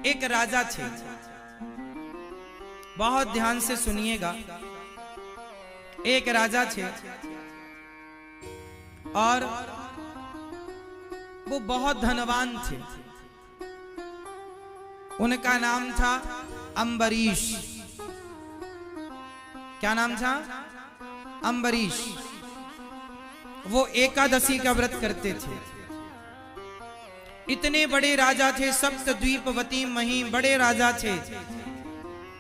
एक राजा थे, बहुत ध्यान से सुनिएगा। एक राजा थे और वो बहुत धनवान थे। उनका नाम था अम्बरीश। क्या नाम था? अम्बरीश। वो एकादशी का व्रत करते थे। इतने बड़े राजा थे, सप्तद्वीपवती महिम बड़े राजा थे।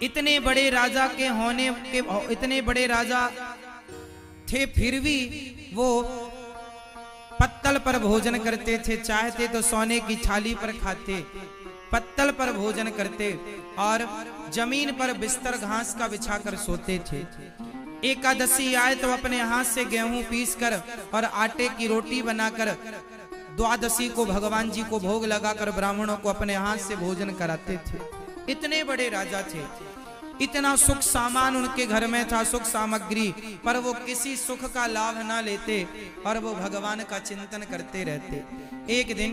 इतने बड़े राजा के होने के, इतने बड़े राजा थे, फिर भी वो पत्तल पर भोजन करते थे। चाहते तो सोने की थाली पर खाते, पत्तल पर भोजन करते और जमीन पर बिस्तर घास का बिछाकर सोते थे। एकादशी आए तो अपने हाथ से गेहूं पीसकर और आटे की रोटी बनाकर द्वादशी को भगवान जी को भोग लगाकर ब्राह्मणों को अपने हाथ से भोजन कराते थे। इतने बड़े राजा थे, इतना सुख सामान उनके घर में था, सुख सामग्री, पर वो किसी सुख का लाभ ना लेते और वो भगवान का चिंतन करते रहते। एक दिन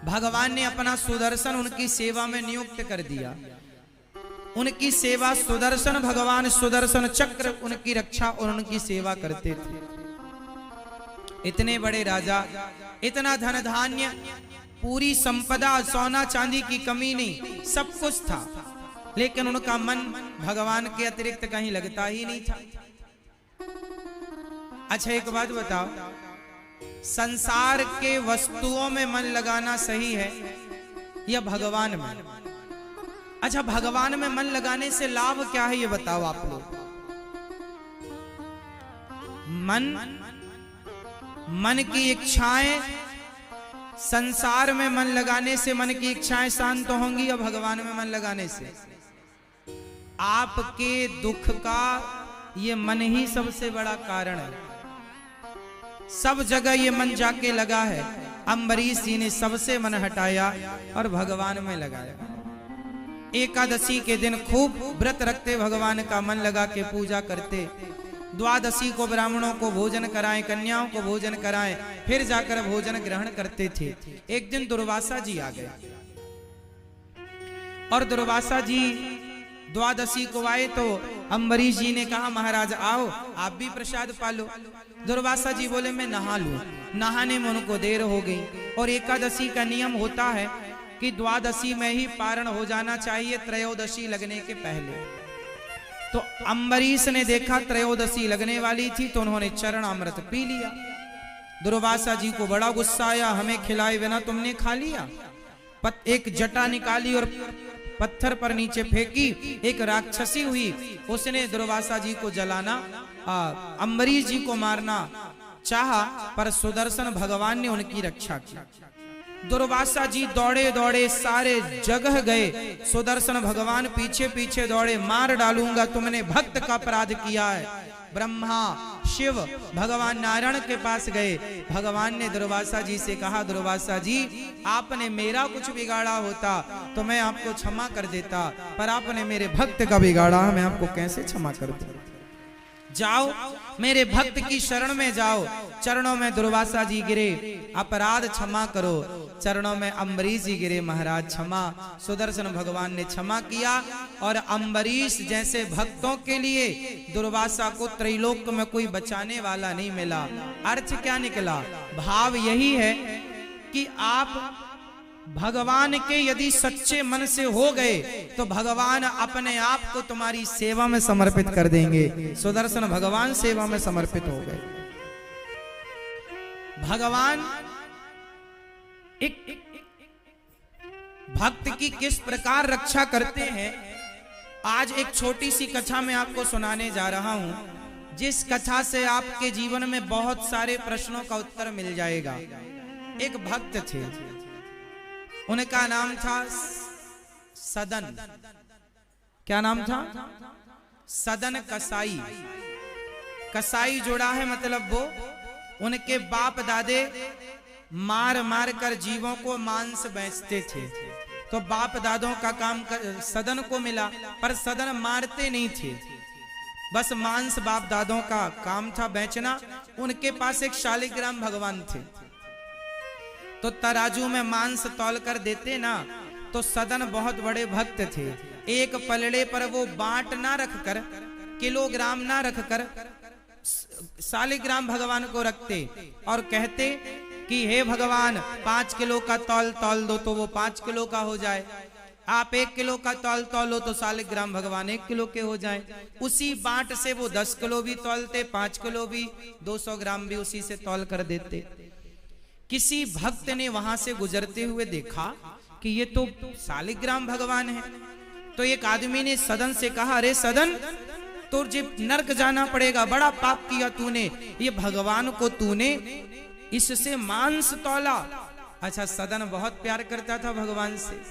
भगवान ने अपना सुदर्शन उनकी सेवा में नियुक्त कर दिया। उनकी सेवा सुदर्शन, भगवान सुदर्शन चक्र उनकी रक्षा और उनकी सेवा करते थे। इतने बड़े राजा, इतना धन धान्य, पूरी संपदा, सोना चांदी की कमी नहीं, सब कुछ था, लेकिन उनका मन भगवान के अतिरिक्त कहीं लगता ही नहीं था। अच्छा एक बात बताओ, संसार के वस्तुओं में मन लगाना सही है या भगवान में? अच्छा भगवान में मन लगाने से लाभ क्या है ये बताओ आप लोग। मन की इच्छाएं, संसार में मन लगाने से मन की इच्छाएं शांत होंगी या भगवान में मन लगाने से? आपके दुख का ये मन ही सबसे बड़ा कारण है। सब जगह ये मन जाके लगा है। अम्बरीश जी ने सबसे मन हटाया और भगवान में लगाया। एकादशी के दिन खूब व्रत रखते, भगवान का मन लगा के पूजा करते। द्वादशी को ब्राह्मणों को भोजन कराएं, कन्याओं को भोजन कराएं, फिर जाकर भोजन ग्रहण करते थे। एक दिन दुर्वासा जी आ गए और दुर्वासा जी द्वादशी को आए तो अम्बरीश जी ने कहा महाराज आओ आप भी प्रसाद पालो। दुर्वासा जी बोले मैं नहा लूं। नहाने में उनको देर हो गई और एकादशी का नियम होता है कि द्वादशी में ही पारण हो जाना चाहिए, त्रयोदशी लगने के पहले। तो अम्बरीश ने देखा त्रयोदशी लगने वाली थी तो उन्होंने चरण अमृत पी लिया। दुर्वासा जी को बड़ा गुस्सा आया, हमें खिलाए बिना तुमने खा लिया। एक जटा निकाली और पत्थर पर नीचे फेंकी। एक राक्षसी हुई, उसने दुर्वासा जी को जलाना, अम्बरीश जी को मारना चाहा, पर सुदर्शन भगवान ने उनकी रक्षा की। दुर्वासा जी दौड़े दौड़े सारे जगह गए, सुदर्शन भगवान पीछे पीछे दौड़े, मार डालूंगा, तुमने भक्त का अपराध किया है। ब्रह्मा शिव भगवान नारायण के पास गए। भगवान ने दुर्वासा जी से कहा दुर्वासा जी आपने मेरा कुछ बिगाड़ा होता तो मैं आपको क्षमा कर देता, पर आपने मेरे भक्त का बिगाड़ा, मैं आपको कैसे क्षमा कर दूं? जाओ मेरे भक्त की शरण में जाओ। चरणों में दुर्वासा जी गिरे, अपराध क्षमा करो। चरणों में अम्बरीश जी गिरे, महाराज क्षमा। सुदर्शन भगवान ने क्षमा किया और अम्बरीश जैसे भक्तों के लिए दुर्वासा को त्रैलोक में कोई बचाने वाला नहीं मिला। अर्थ क्या निकला? भाव यही है कि आप भगवान के यदि सच्चे मन से हो गए तो भगवान अपने आप को तुम्हारी सेवा में समर्पित कर देंगे। सुदर्शन भगवान सेवा में समर्पित हो गए। भगवान एक भक्त की किस प्रकार रक्षा करते हैं, आज एक छोटी सी कथा मैं आपको सुनाने जा रहा हूं, जिस कथा से आपके जीवन में बहुत सारे प्रश्नों का उत्तर मिल जाएगा। एक भक्त थे, उनका नाम था सदन। क्या नाम था? सदन कसाई। कसाई जोड़ा है मतलब वो उनके बाप दादे मार मार कर जीवों को मांस बेचते थे। तो बाप दादों का काम सदन को मिला, पर सदन मारते नहीं थे, बस मांस बाप दादों का काम था बेचना। उनके पास एक शालिग्राम भगवान थे, तो तराजू में मांस तौल कर देते ना, तो सदन बहुत बड़े भक्त थे। एक पलड़े पर वो बांट ना रखकर, किलोग्राम ना रखकर शालिग्राम भगवान को रखते और कहते कि हे भगवान 5 किलो का तौल तौल दो तो वो 5 किलो का हो जाए, आप 1 किलो का तौल तौलो तो शालिग्राम भगवान 1 किलो के हो जाए। उसी बांट से वो 10 किलो भी तौलते, 5 किलो भी, 200 ग्राम भी उसी से तौल कर देते। किसी भक्त ने वहां से गुजरते हुए देखा कि ये तो शालिग्राम भगवान है। तो एक आदमी ने सदन से कहा, अरे सदन, तुझे नरक जाना पड़ेगा, बड़ा पाप किया तूने, ये भगवान को तूने इससे मांस तौला। अच्छा, सदन बहुत प्यार करता था भगवान से,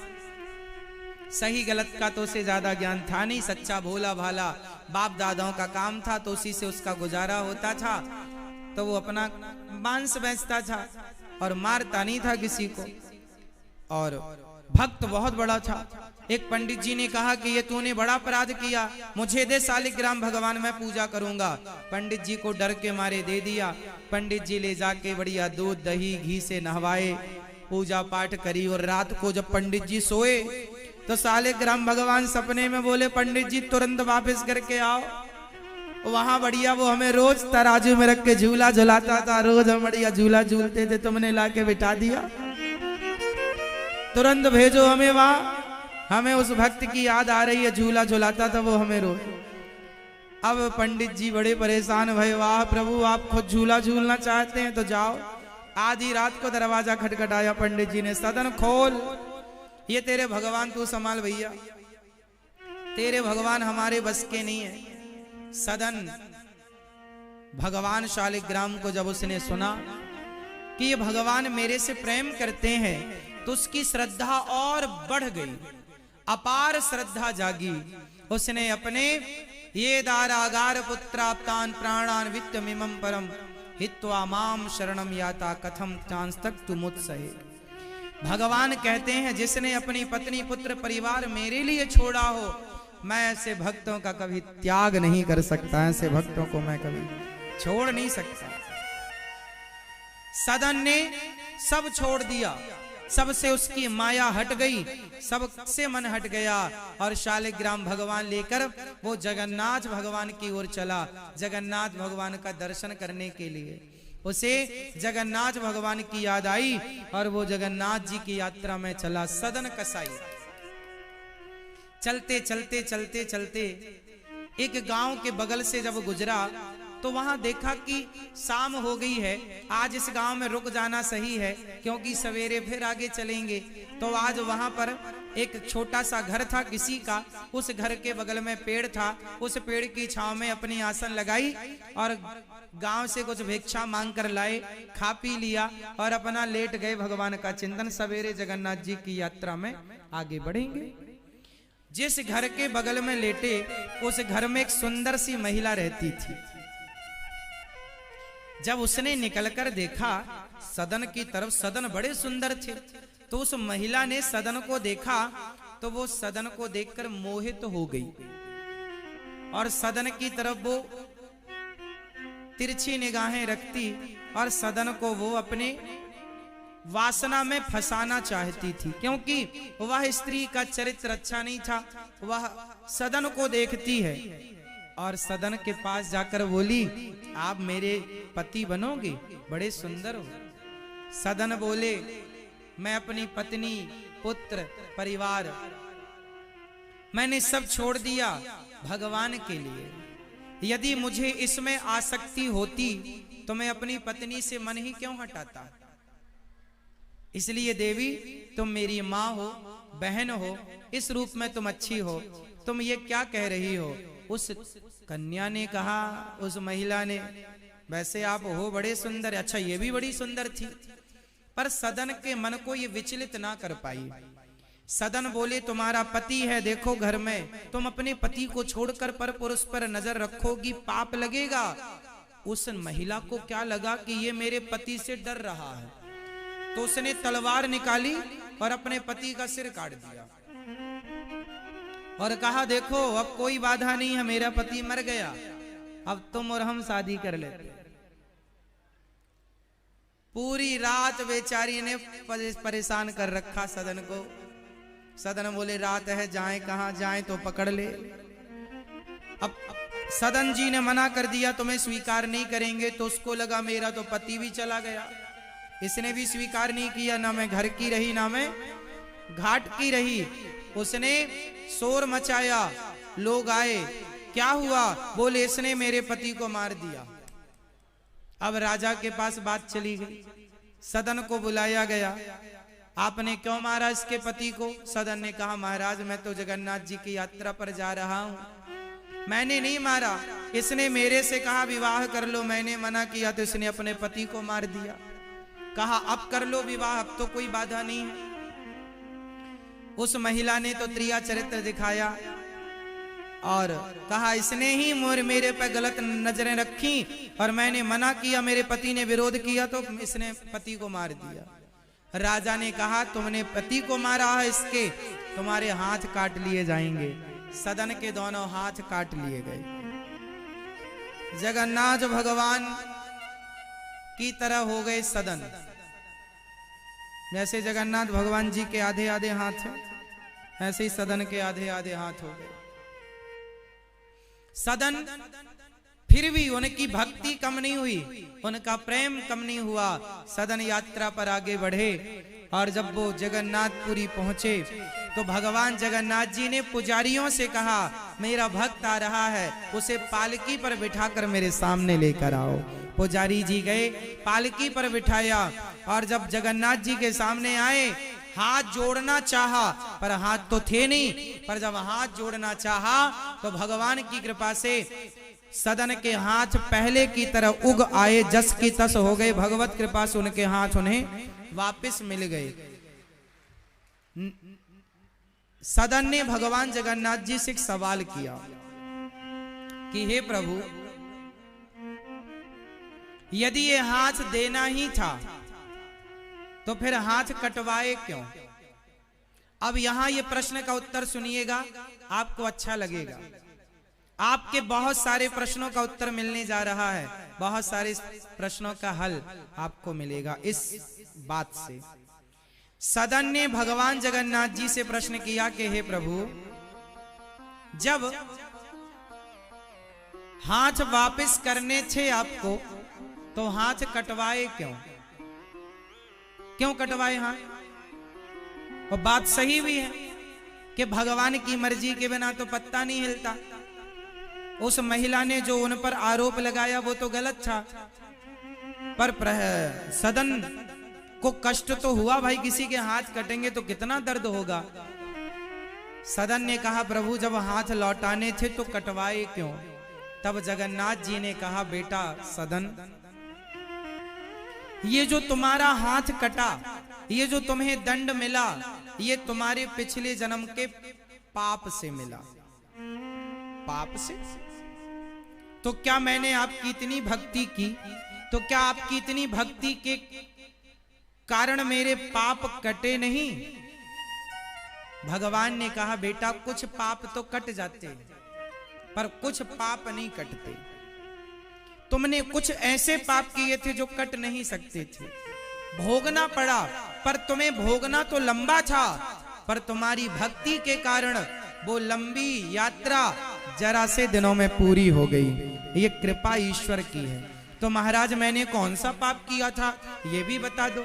सही गलत का तो उसे ज्यादा ज्ञान था नहीं, सच्चा भोला भाला बाप दादाओं का काम था, तो उसी से उसका गुजारा होता था। तो वो अपना मांस बेचता था और मारता नहीं था किसी को, और भक्त बहुत बड़ा था। एक पंडित जी ने कहा कि ये तूने बड़ा अपराध किया, मुझे दे शालिग्राम भगवान, मैं पूजा करूंगा। पंडित जी को डर के मारे दे दिया। पंडित जी ले जाके बढ़िया दूध दही घी से नहवाए, पूजा पाठ करी, और रात को जब पंडित जी सोए तो शालिग्राम भगवान सपने में बोले, पंडित जी तुरंत वापस करके आओ। वहां बढ़िया वो हमें रोज तराजू में रख के झूला झुलाता था, रोज हम बढ़िया झूला झूलते थे, तुमने लाके बिठा दिया, तुरंत भेजो हमें वहां, हमें उस भक्त की याद आ रही है, झूला झुलाता था वो हमें रोज। अब पंडित जी बड़े परेशान भये, वाह प्रभु, आप खुद झूला झूलना चाहते हैं तो जाओ। आधी रात को दरवाजा खटखटाया, पंडित जी ने, सदन खोल, ये तेरे भगवान तू संभाल भैया, तेरे भगवान हमारे बस के नहीं है। सदन भगवान शालिग्राम को जब उसने सुना कि ये भगवान मेरे से प्रेम करते हैं, तो उसकी श्रद्धा और बढ़ गई, अपार श्रद्धा जागी। उसने अपने ये दारागार पुत्राप्तान प्राणान वित्तमिमं परम हित्वा माम शरणम याता कथम चांस्तक तुमुत्सहे। भगवान कहते हैं, जिसने अपनी पत्नी पुत्र परिवार मेरे लिए छोड़ा हो, मैं ऐसे भक्तों का कभी त्याग नहीं कर सकता, ऐसे भक्तों को मैं कभी छोड़ नहीं सकता। सदन ने सब छोड़ दिया, सबसे उसकी माया हट गई, सबसे मन हट गया, और शालिग्राम भगवान लेकर वो जगन्नाथ भगवान की ओर चला, जगन्नाथ भगवान का दर्शन करने के लिए। उसे जगन्नाथ भगवान की याद आई और वो जगन्नाथ जी की यात्रा में चला। सदन कसाई चलते चलते चलते चलते एक गांव के बगल से जब गुजरा तो वहां देखा कि शाम हो गई है, आज इस गांव में रुक जाना सही है, क्योंकि सवेरे फिर आगे चलेंगे। तो आज वहां पर एक छोटा सा घर था किसी का, उस घर के बगल में पेड़ था, उस पेड़ की छांव में अपनी आसन लगाई और गांव से कुछ भिक्षा मांग कर लाए, खा पी लिया और अपना लेट गए भगवान का चिंतन। सवेरे जगन्नाथ जी की यात्रा में आगे बढ़ेंगे। जिस घर के बगल में लेटे, उस घर में एक सुंदर सी महिला रहती थी। जब उसने निकलकर देखा सदन की तरफ, सदन बड़े सुंदर थे, तो उस महिला ने सदन को देखा तो वो सदन को देखकर मोहित हो गई और सदन की तरफ वो तिरछी निगाहें रखती और सदन को वो अपने वासना में फंसाना चाहती थी, क्योंकि वह स्त्री का चरित्र अच्छा नहीं था। वह सदन को देखती है और सदन के पास जाकर बोली, आप मेरे पति बनोगे, बड़े सुंदर हो। सदन बोले, मैं अपनी पत्नी पुत्र परिवार मैंने सब छोड़ दिया भगवान के लिए। यदि मुझे इसमें आसक्ति होती तो मैं अपनी पत्नी से मन ही क्यों हटाता। इसलिए देवी, तुम मेरी माँ हो, बहन हो, इस रूप में तुम अच्छी हो, तुम ये क्या कह रही हो। उस कन्या ने कहा, उस महिला ने, वैसे आप हो बड़े सुंदर, अच्छा ये भी बड़ी सुंदर थी। पर सदन के मन को ये विचलित ना कर पाई। सदन बोले, तुम्हारा पति है, देखो घर में, तुम अपने पति को छोड़कर पर पुरुष पर नजर रखोगी, पाप लगेगा। उस महिला को क्या लगा कि ये मेरे पति से डर रहा है, तो उसने तलवार निकाली और अपने पति का सिर काट दिया और कहा, देखो अब कोई बाधा नहीं है, मेरा पति मर गया, अब तुम और हम शादी कर लेते। पूरी रात बेचारी ने परेशान कर रखा सदन को। सदन बोले रात है, जाए कहां, जाए तो पकड़ ले। अब सदन जी ने मना कर दिया, तुम्हें स्वीकार नहीं करेंगे। तो उसको लगा मेरा तो पति भी चला गया, इसने भी स्वीकार नहीं किया, ना मैं घर की रही ना मैं घाट की रही। उसने शोर मचाया, लोग आए, क्या हुआ? बोले इसने मेरे पति को मार दिया। अब राजा के पास बात चली गई, सदन को बुलाया गया, आपने क्यों मारा इसके पति को? सदन ने कहा महाराज मैं तो जगन्नाथ जी की यात्रा पर जा रहा हूं, मैंने नहीं मारा, इसने मेरे से कहा विवाह कर लो, मैंने मना किया तो इसने अपने पति को मार दिया। कहा अब कर लो विवाह, अब तो कोई बाधा नहीं है। उस महिला ने तो त्रिया चरित्र दिखाया और कहा इसने ही मेरे पे गलत नजरें रखी और मैंने मना किया, मेरे पति ने विरोध किया तो इसने पति को मार दिया। राजा ने कहा तुमने पति को मारा है, इसके तुम्हारे हाथ काट लिए जाएंगे। सदन के दोनों हाथ काट लिए गए। जगन्नाथ भगवान की तरह हो गए सदन। जैसे जगन्नाथ भगवान जी के आधे आधे हाथ हैं, ऐसे ही सदन के आधे आधे हाथ हो गए। सदन फिर भी उनकी भक्ति कम नहीं हुई, उनका प्रेम कम नहीं हुआ। सदन यात्रा पर आगे बढ़े और जब वो जगन्नाथपुरी पहुंचे तो भगवान जगन्नाथ जी ने पुजारियों से कहा मेरा भक्त आ रहा है, उसे पालकी पर बिठाकर मेरे सामने लेकर आओ। पुजारी जी गए, पालकी पर बिठाया और जब जगन्नाथ जी के सामने आए, हाथ जोड़ना चाहा पर हाथ तो थे नहीं, पर जब हाथ जोड़ना चाहा तो भगवान की कृपा से सदन के हाथ पहले की तरह उग आए, जस की तस हो गए। भगवत कृपा से उनके हाथ उन्हें वापस मिल गए। सदन ने भगवान जगन्नाथ जी से एक सवाल किया कि हे प्रभु, यदि ये हाथ देना ही था तो फिर हाथ कटवाए क्यों? अब यहां ये प्रश्न का उत्तर सुनिएगा, आपको अच्छा लगेगा। आपके बहुत सारे प्रश्नों का उत्तर मिलने जा रहा है, बहुत सारे प्रश्नों का हल आपको मिलेगा इस बात से। सदन ने भगवान जगन्नाथ जी से प्रश्न किया कि हे प्रभु, जब हाथ वापस करने थे आपको तो हाथ कटवाए क्यों? क्यों कटवाए हाथ? और बात सही भी है कि भगवान की मर्जी के बिना तो पत्ता नहीं हिलता। उस महिला ने जो उन पर आरोप लगाया वो तो गलत था, पर सदन को कष्ट तो हुआ भाई, किसी के हाथ कटेंगे तो कितना दर्द होगा। सदन ने कहा प्रभु जब हाथ लौटाने थे तो कटवाए क्यों? तब जगन्नाथ जी ने कहा बेटा सदन, ये जो तुम्हारा हाथ कटा, ये जो तुम्हें दंड मिला, ये तुम्हारे पिछले जन्म के पाप से मिला। पाप से? तो क्या मैंने आपकी इतनी भक्ति की, तो क्या आपकी इतनी भक्ति के कारण मेरे पाप कटे नहीं? भगवान ने कहा बेटा कुछ पाप तो कट जाते हैं, पर कुछ पाप नहीं कटते। तुमने कुछ ऐसे पाप किए थे जो कट नहीं सकते थे, भोगना पड़ा, पर तुम्हें भोगना तो लंबा था, पर तुम्हारी भक्ति के कारण वो लंबी यात्रा जरा से दिनों में पूरी हो गई। ये कृपा ईश्वर की है। तो महाराज मैंने कौन सा पाप किया था ये भी बता दो।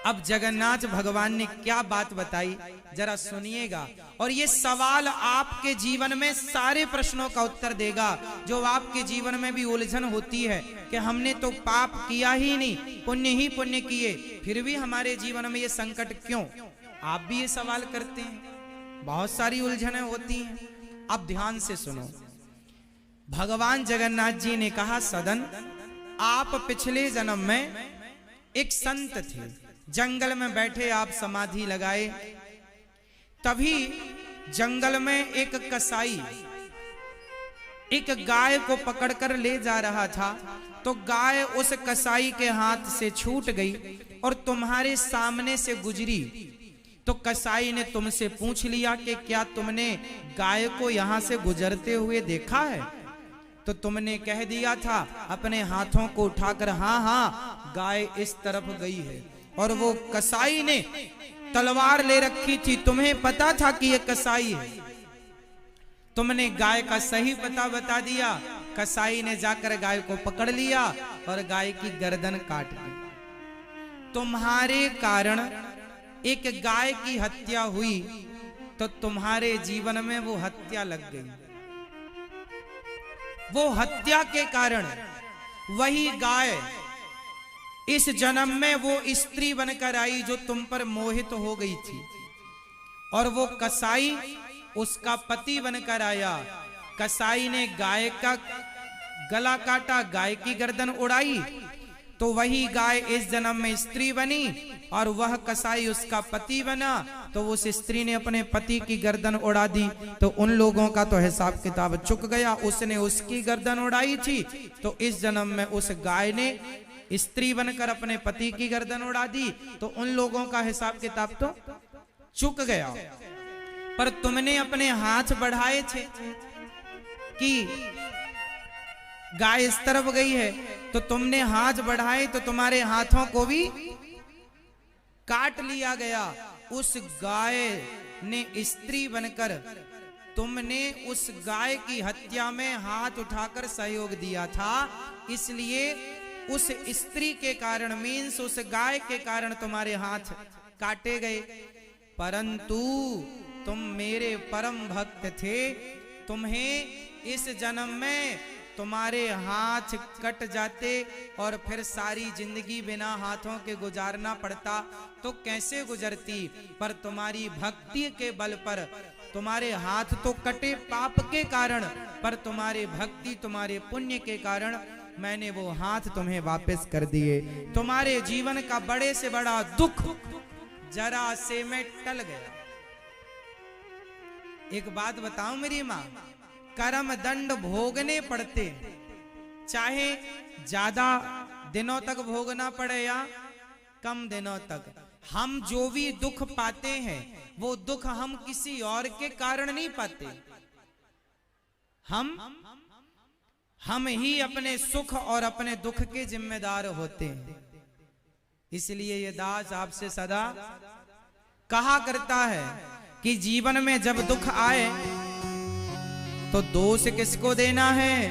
अब जगन्नाथ भगवान ने क्या बात बताई जरा सुनिएगा, और ये सवाल आपके जीवन में सारे प्रश्नों का उत्तर देगा जो आपके जीवन में भी उलझन होती है कि हमने तो पाप किया ही नहीं, पुण्य ही पुण्य किए, फिर भी हमारे जीवन में ये संकट क्यों? आप भी ये सवाल करते हैं, बहुत सारी उलझनें होती हैं। अब ध्यान से सुनो। भगवान जगन्नाथ जी ने कहा सदन, आप पिछले जन्म में एक संत थे, जंगल में बैठे आप समाधि लगाए, तभी जंगल में एक कसाई एक गाय को पकड़कर ले जा रहा था, तो गाय उस कसाई के हाथ से छूट गई और तुम्हारे सामने से गुजरी। तो कसाई ने तुमसे पूछ लिया कि क्या तुमने गाय को यहां से गुजरते हुए देखा है? तो तुमने कह दिया था अपने हाथों को उठाकर हाँ हाँ गाय इस तरफ गई है। और वो कसाई ने तलवार ले रखी थी, तुम्हें पता था कि ये कसाई है, तुमने गाय का सही पता बता दिया, कसाई ने जाकर गाय को पकड़ लिया और गाय की गर्दन काट दी। तुम्हारे कारण एक गाय की हत्या हुई तो तुम्हारे जीवन में वो हत्या लग गई। वो हत्या के कारण वही गाय इस जन्म में वो स्त्री बनकर आई जो तुम पर मोहित हो गई थी, और वो कसाई उसका पति बनकर आया। कसाई ने गाय का गला काटा, गाय की गर्दन उड़ाई, तो वही गाय इस जन्म में स्त्री बनी और वह कसाई उसका पति बना, तो उस स्त्री ने अपने पति की गर्दन उड़ा दी। तो उन लोगों का तो हिसाब किताब चुक गया, उसने उसकी गर्दन उड़ाई थी, तो इस जन्म में उस गाय ने स्त्री बनकर अपने पति की गर्दन उड़ा दी, तो उन लोगों का हिसाब किताब तो चुक गया। पर तुमने अपने हाथ बढ़ाए थे कि गाय इस तरफ गई है, तो तुमने हाथ बढ़ाए तो तुम्हारे हाथों को भी काट लिया गया। उस गाय ने स्त्री बनकर तुमने उस गाय की हत्या में हाथ उठाकर सहयोग दिया था, इसलिए उस स्त्री के कारण मीन्स उस गाय के कारण तुम्हारे हाथ काटे गए। परंतु तुम मेरे परम भक्त थे, तुम्हें इस जन्म में तुम्हारे हाथ कट जाते और फिर सारी जिंदगी बिना हाथों के गुजारना पड़ता तो कैसे गुजरती। पर तुम्हारी भक्ति के बल पर तुम्हारे हाथ तो कटे पाप के कारण, पर तुम्हारे भक्ति तुम्हारे पुण्य के कारण मैंने वो हाथ तुम्हें वापस कर दिए। तुम्हारे जीवन का बड़े से बड़ा दुख जरा से में टल गया। एक बात बताऊं मेरी मां, कर्म दंड भोगने पड़ते, चाहे ज्यादा दिनों तक भोगना पड़े या कम दिनों तक। हम जो भी दुख पाते हैं वो दुख हम किसी और के कारण नहीं पाते, हम ही अपने सुख और अपने दुख के जिम्मेदार होते हैं। इसलिए ये दास आपसे सदा कहा करता है कि जीवन में जब दुख आए तो दोष किसको देना है?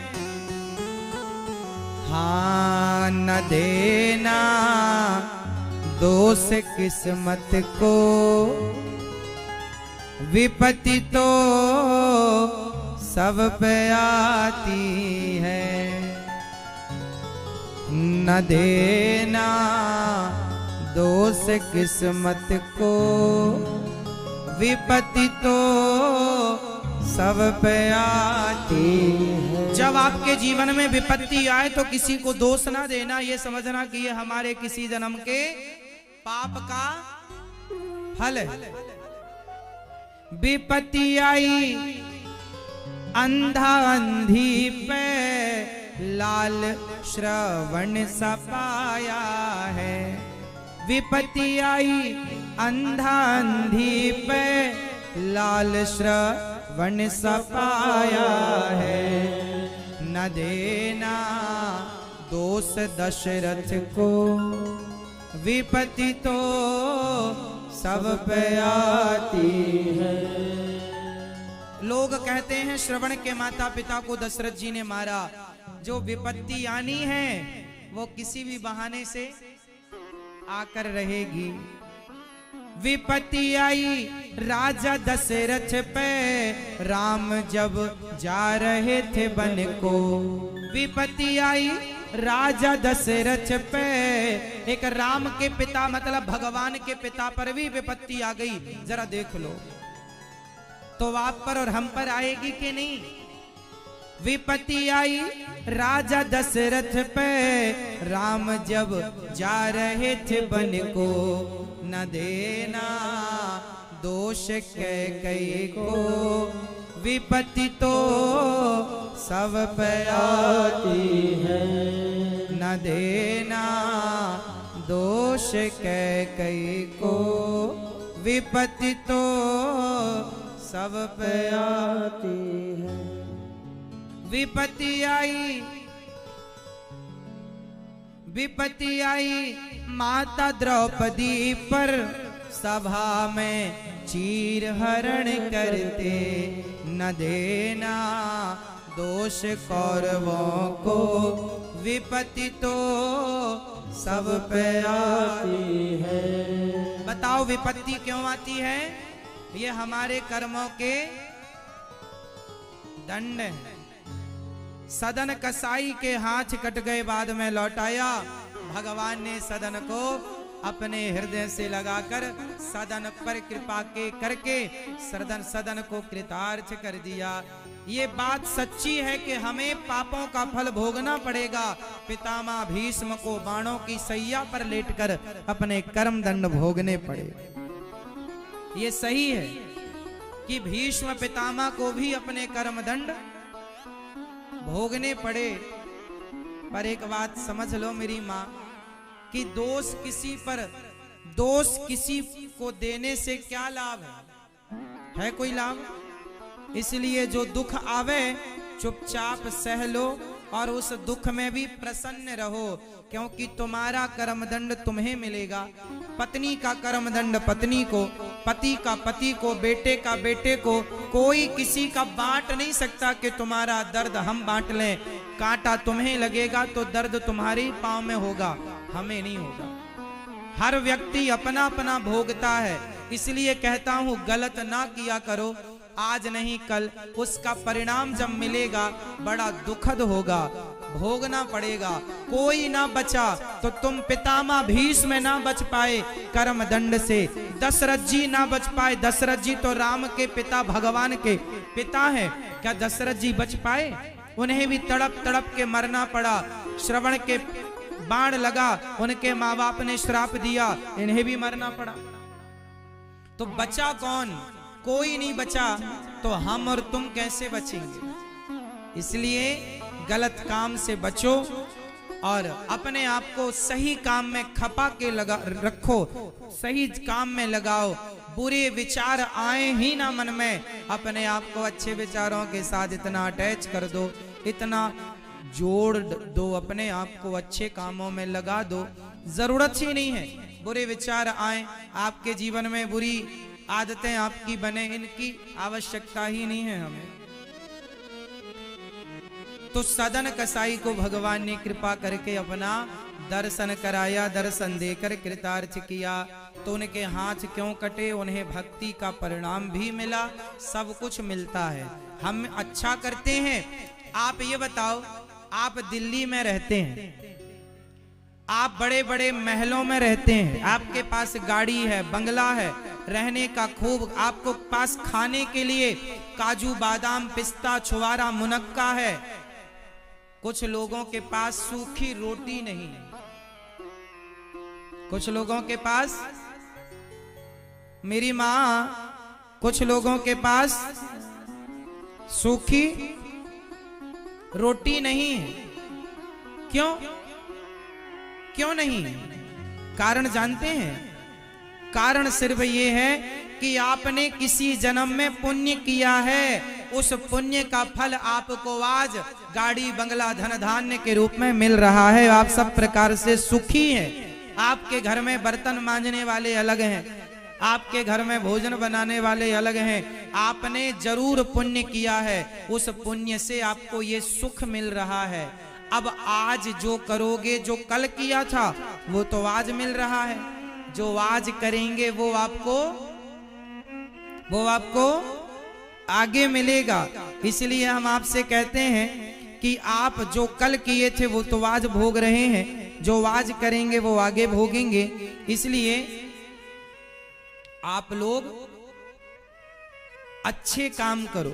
हाँ, न देना दोष किस्मत को, विपत्ति तो सब पे आती है। न देना दोष किस्मत को, विपत्ति तो सब पे आती है। जब आपके जीवन में विपत्ति आए तो किसी को दोष ना देना, ये समझना कि ये हमारे किसी जन्म के पाप का फल है। विपत्ति आई अंधा अंधी पे, लाल श्रवण सपाया है। विपत्ति आई अंधा अंधी पे, लाल श्रवण सपाया है। न देना दोष दशरथ को, विपत्ति तो सब पे आती है। लोग कहते हैं श्रवण के माता पिता को दशरथ जी ने मारा। जो विपत्ति आनी है वो किसी भी बहाने से आकर रहेगी। विपत्ति आई राजा दशरथ पे, राम जब जा रहे थे वन को। विपत्ति आई राजा दशरथ पे, एक राम के पिता मतलब भगवान के पिता पर भी विपत्ति आ गई। जरा देख लो तो आप पर और हम पर आएगी कि नहीं? विपत्ति आई राजा दशरथ पे, राम जब जा रहे थे वन को। न देना दोष कैकेयी को, विपत्ति तो सब पे आती है। न देना दोष कैकेयी को, विपत्ति तो सब पे आती है। विपत्ति आई माता द्रौपदी पर, सभा में चीर हरण करते, न देना दोष कौरवों को, विपत्ति तो सब पे आती है। बताओ विपत्ति क्यों आती है? ये हमारे कर्मों के दंड है। सदन कसाई के हाथ कट गए, बाद में लौटाया। भगवान ने सदन को अपने हृदय से लगाकर सदन पर कृपा के करके सदन को कृतार्थ कर दिया। ये बात सच्ची है कि हमें पापों का फल भोगना पड़ेगा। पितामह भीष्म को बाणों की सैया पर लेटकर अपने कर्म दंड भोगने पड़े। ये सही है कि भीष्म पितामह को भी अपने कर्म दंड भोगने पड़े। पर एक बात समझ लो मेरी माँ, कि दोष किसी को देने से क्या लाभ है कोई लाभ? इसलिए जो दुख आवे चुपचाप सह लो और उस दुख में भी प्रसन्न रहो, क्योंकि तुम्हारा कर्मदंड तुम्हें मिलेगा। पत्नी का कर्मदंड पत्नी को, पति का पति को, बेटे का बेटे को। कोई किसी का बांट नहीं सकता कि तुम्हारा दर्द हम बांट लें। कांटा तुम्हें लगेगा तो दर्द तुम्हारे पांव में होगा, हमें नहीं होगा। हर व्यक्ति अपना अपना भोगता है। इसलिए कहता हूं गलत ना किया करो। आज नहीं कल उसका परिणाम जब मिलेगा बड़ा दुखद होगा, भोगना पड़ेगा। कोई ना बचा तो तुम पितामह भीष्म ना बच पाए कर्म दंड से, दशरथ जी ना बच पाए। दशरथ जी तो राम के पिता, भगवान के पिता हैं। क्या दशरथ जी बच पाए? उन्हें भी तड़प तड़प के मरना पड़ा। श्रवण के बाण लगा, उनके माँ बाप ने श्राप दिया, इन्हें भी मरना पड़ा। तो बचा कौन? कोई नहीं बचा। तो हम और तुम कैसे बचेंगे? इसलिए गलत काम से बचो और अपने आप को सही काम में खपा के लगा रखो, सही काम में लगाओ। बुरे विचार आए ही ना मन में, अपने आप को अच्छे विचारों के साथ इतना अटैच कर दो, इतना जोड़ दो, अपने आप को अच्छे कामों में लगा दो। जरूरत ही नहीं है बुरे विचार आए आपके जीवन में, बुरी आदतें आपकी बने, इनकी आवश्यकता ही नहीं है हमें। तो सदन कसाई को भगवान ने कृपा करके अपना दर्शन कराया, दर्शन देकर कृतार्थ किया। तो उनके हाथ क्यों कटे? उन्हें भक्ति का परिणाम भी मिला, सब कुछ मिलता है। हम अच्छा करते हैं। आप ये बताओ, आप दिल्ली में रहते हैं, आप बड़े बड़े महलों में रहते हैं, आपके पास गाड़ी है, बंगला है, रहने का खूब, आपको पास खाने के लिए काजू बादाम पिस्ता छुआरा मुनक्का है। कुछ लोगों के पास सूखी रोटी नहीं है। कुछ लोगों के पास, मेरी मां, कुछ लोगों के पास सूखी रोटी नहीं है। क्यों? क्यों नहीं? कारण जानते हैं? कारण सिर्फ ये है कि आपने किसी जन्म में पुण्य किया है। उस पुण्य का फल आपको आज गाड़ी बंगला धन धान्य के रूप में मिल रहा है। आप सब प्रकार से सुखी हैं। आपके घर में बर्तन मांजने वाले अलग हैं, आपके घर में भोजन बनाने वाले अलग हैं। आपने जरूर पुण्य किया है, उस पुण्य से आपको ये सुख मिल रहा है। अब आज जो करोगे, जो कल किया था वो तो आज मिल रहा है, जो आज करेंगे वो आपको आगे मिलेगा। इसलिए हम आपसे कहते हैं कि आप जो कल किए थे वो तो आज भोग रहे हैं, जो आज करेंगे वो आगे भोगेंगे। इसलिए आप लोग अच्छे काम करो,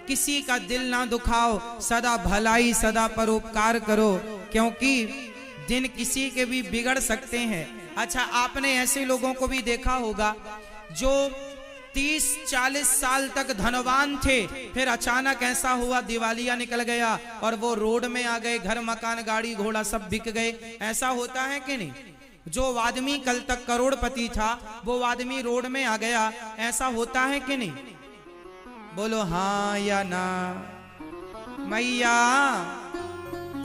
किसी का दिल ना दुखाओ, सदा भलाई सदा परोपकार करो, क्योंकि दिन किसी के भी बिगड़ सकते हैं। अच्छा, आपने ऐसे लोगों को भी देखा होगा जो 30-40 साल तक धनवान थे, फिर अचानक ऐसा हुआ दिवालिया निकल गया और वो रोड में आ गए, घर मकान गाड़ी घोड़ा सब बिक गए। ऐसा होता है कि नहीं? जो आदमी कल तक करोड़पति था वो आदमी रोड में आ गया। ऐसा होता है कि नहीं? बोलो हाँ या ना। मैया,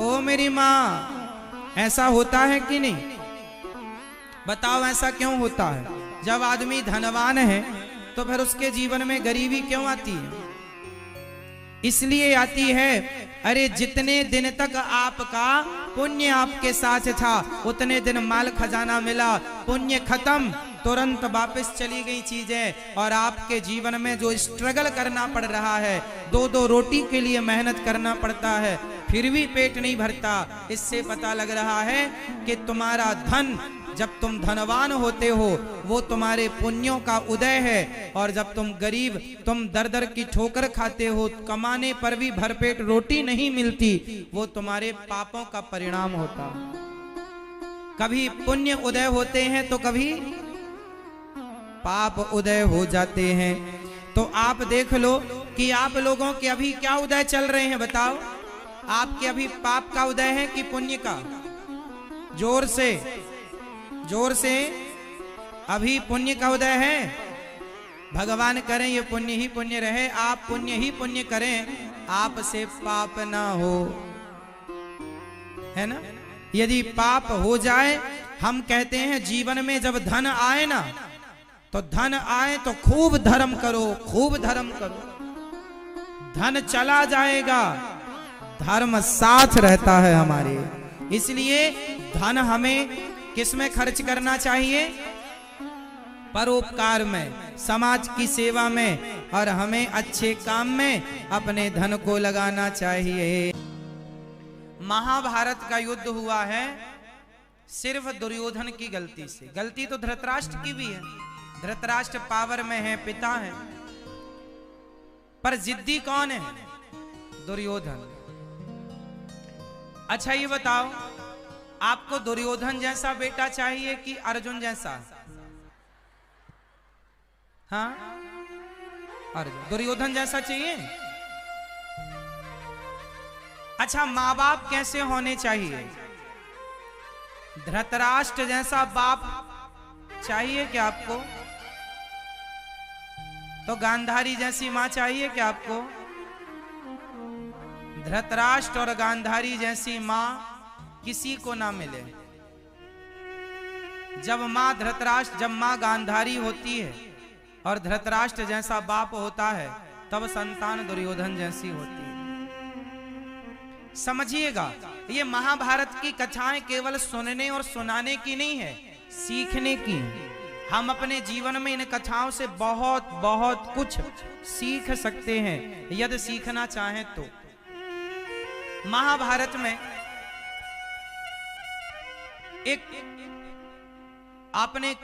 ओ मेरी माँ, ऐसा होता है कि नहीं? बताओ ऐसा क्यों होता है? जब आदमी धनवान है तो फिर उसके जीवन में गरीबी क्यों आती है? इसलिए आती है, अरे जितने दिन तक आपका पुण्य आपके साथ था उतने दिन माल खजाना मिला, पुण्य खत्म तुरंत वापस चली गई चीजें, और आपके जीवन में जो स्ट्रगल करना पड़ रहा है, दो दो रोटी के लिए मेहनत करना पड़ता है, फिर भी पेट नहीं भरता। इससे पता लग रहा है कि तुम्हारा धन, जब तुम धनवान होते हो वो तुम्हारे पुण्यों का उदय है, और जब तुम गरीब, तुम दर दर की ठोकर खाते हो, कमाने पर भी भरपेट रोटी नहीं मिलती, वो तुम्हारे पापों का परिणाम होता। कभी पुण्य उदय होते हैं तो कभी पाप उदय हो जाते हैं। तो आप देख लो कि आप लोगों के अभी क्या उदय चल रहे हैं, बताओ? आपके अभी पाप का उदय है कि पुण्य का? जोर से, जोर से। अभी पुण्य का उदय है। भगवान करें ये पुण्य ही पुण्य रहे, आप पुण्य ही पुण्य करें, आपसे पाप ना हो, है ना? यदि पाप हो जाए, हम कहते हैं जीवन में जब धन आए ना, तो धन आए तो खूब धर्म करो, खूब धर्म करो। धन चला जाएगा, धर्म साथ रहता है हमारे। इसलिए धन हमें किस में खर्च करना चाहिए? परोपकार में, समाज की सेवा में, और हमें अच्छे काम में अपने धन को लगाना चाहिए। महाभारत का युद्ध हुआ है सिर्फ दुर्योधन की गलती से। गलती तो धृतराष्ट्र की भी है, धृतराष्ट्र पावर में है, पिता है, पर जिद्दी कौन है? दुर्योधन। अच्छा ये बताओ, आपको दुर्योधन जैसा बेटा चाहिए कि अर्जुन जैसा? हाँ, अर्जुन। दुर्योधन जैसा चाहिए? अच्छा, माँ बाप कैसे होने चाहिए? धृतराष्ट्र जैसा बाप चाहिए क्या आपको? तो गांधारी जैसी मां चाहिए क्या आपको? धृतराष्ट्र और गांधारी जैसी मां किसी को ना मिले। जब मां गांधारी होती है और धृतराष्ट्र जैसा बाप होता है, तब संतान दुर्योधन जैसी होती है। समझिएगा, ये महाभारत की कथाएं केवल सुनने और सुनाने की नहीं है, सीखने की है। हम अपने जीवन में इन कथाओं से बहुत बहुत कुछ सीख सकते हैं, यदि सीखना चाहें तो। महाभारत में एक आपने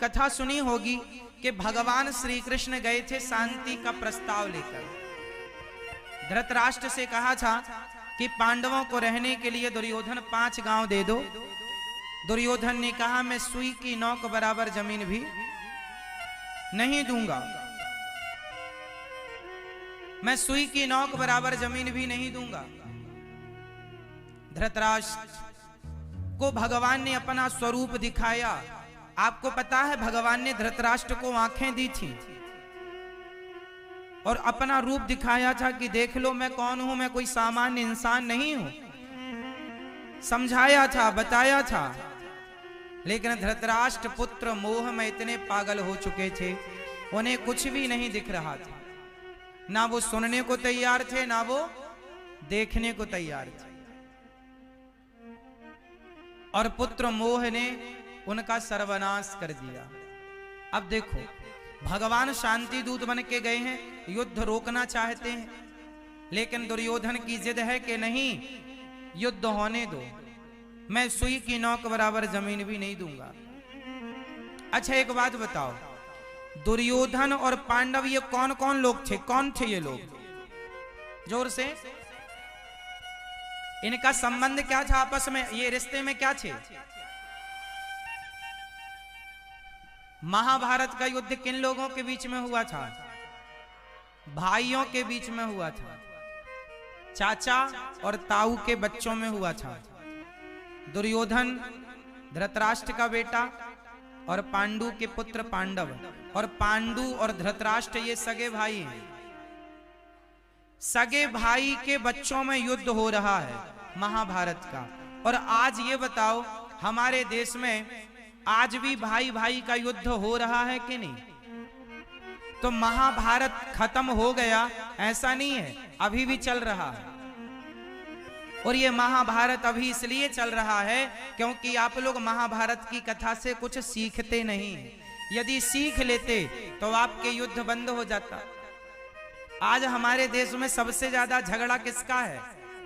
कथा सुनी होगी कि भगवान श्री कृष्ण गए थे शांति का प्रस्ताव लेकर। धृतराष्ट्र से कहा था कि पांडवों को रहने के लिए दुर्योधन 5 गांव दे दो। दुर्योधन ने कहा, मैं सुई की नोक बराबर जमीन भी नहीं दूंगा, मैं सुई की नोक बराबर जमीन भी नहीं दूंगा। धृतराष्ट्र को भगवान ने अपना स्वरूप दिखाया। आपको पता है भगवान ने धृतराष्ट्र को आंखें दी थी और अपना रूप दिखाया था कि देख लो मैं कौन हूं, मैं कोई सामान्य इंसान नहीं हूं। समझाया था, बताया था, लेकिन धृतराष्ट्र पुत्र मोह में इतने पागल हो चुके थे, उन्हें कुछ भी नहीं दिख रहा था। ना वो सुनने को तैयार थे, ना वो देखने को तैयार थे, और पुत्र मोह ने उनका सर्वनाश कर दिया। अब देखो, भगवान शांति दूत बन के गए हैं, युद्ध रोकना चाहते हैं, लेकिन दुर्योधन की जिद है कि नहीं, युद्ध होने दो, मैं सुई की नोक बराबर जमीन भी नहीं दूंगा। अच्छा एक बात बताओ, दुर्योधन और पांडव ये कौन कौन लोग थे? कौन थे ये लोग? जोर से। इनका संबंध क्या था आपस में? ये रिश्ते में क्या थे? महाभारत का युद्ध किन लोगों के बीच में हुआ था? भाइयों के बीच में हुआ था, चाचा और ताऊ के बच्चों में हुआ था। दुर्योधन धृतराष्ट्र का बेटा और पांडु के पुत्र पांडव, और पांडु और धृतराष्ट्र ये सगे भाई हैं। सगे भाई के बच्चों में युद्ध हो रहा है महाभारत का। और आज ये बताओ, हमारे देश में आज भी भाई भाई का युद्ध हो रहा है कि नहीं? तो महाभारत खत्म हो गया ऐसा नहीं है, अभी भी चल रहा है। और ये महाभारत अभी इसलिए चल रहा है क्योंकि आप लोग महाभारत की कथा से कुछ सीखते नहीं। यदि सीख लेते तो आपके युद्ध बंद हो जाता। आज हमारे देश में सबसे ज्यादा झगड़ा किसका है?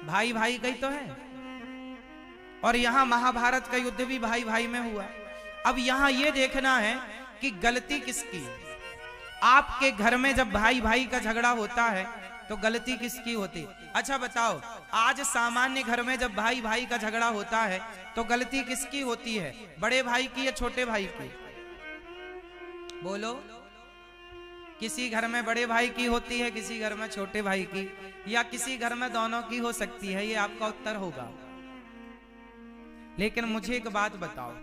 भाई भाई का ही तो है। और यहाँ महाभारत का युद्ध भी भाई भाई में हुआ। अब यहाँ ये देखना है कि गलती किसकी है। आपके घर में जब भाई भाई का झगड़ा होता है तो गलती किसकी होती? अच्छा बताओ, आज सामान्य घर में जब भाई भाई का झगड़ा होता है तो गलती किसकी होती है? बड़े भाई की या छोटे भाई की? बोलो। किसी घर में बड़े भाई की होती है, किसी घर में छोटे भाई की, या किसी घर में दोनों की हो सकती है। ये आपका उत्तर होगा। लेकिन मुझे एक बात बताओ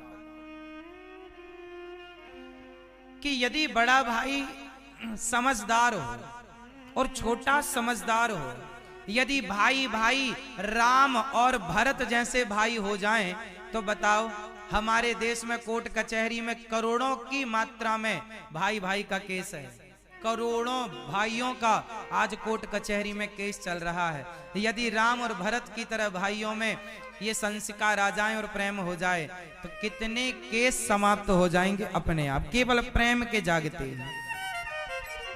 कि यदि बड़ा भाई समझदार हो और छोटा समझदार हो, यदि भाई भाई राम और भरत जैसे भाई हो जाएं, तो बताओ हमारे देश में कोर्ट कचहरी में करोड़ों की मात्रा में भाई भाई का केस है। करोड़ों भाइयों का आज कोर्ट कचहरी में केस चल रहा है। यदि राम और भरत की तरह भाइयों में ये संस्कार आ जाए और प्रेम हो जाए तो कितने केस समाप्त हो जाएंगे अपने आप, केवल प्रेम के जागते हैं।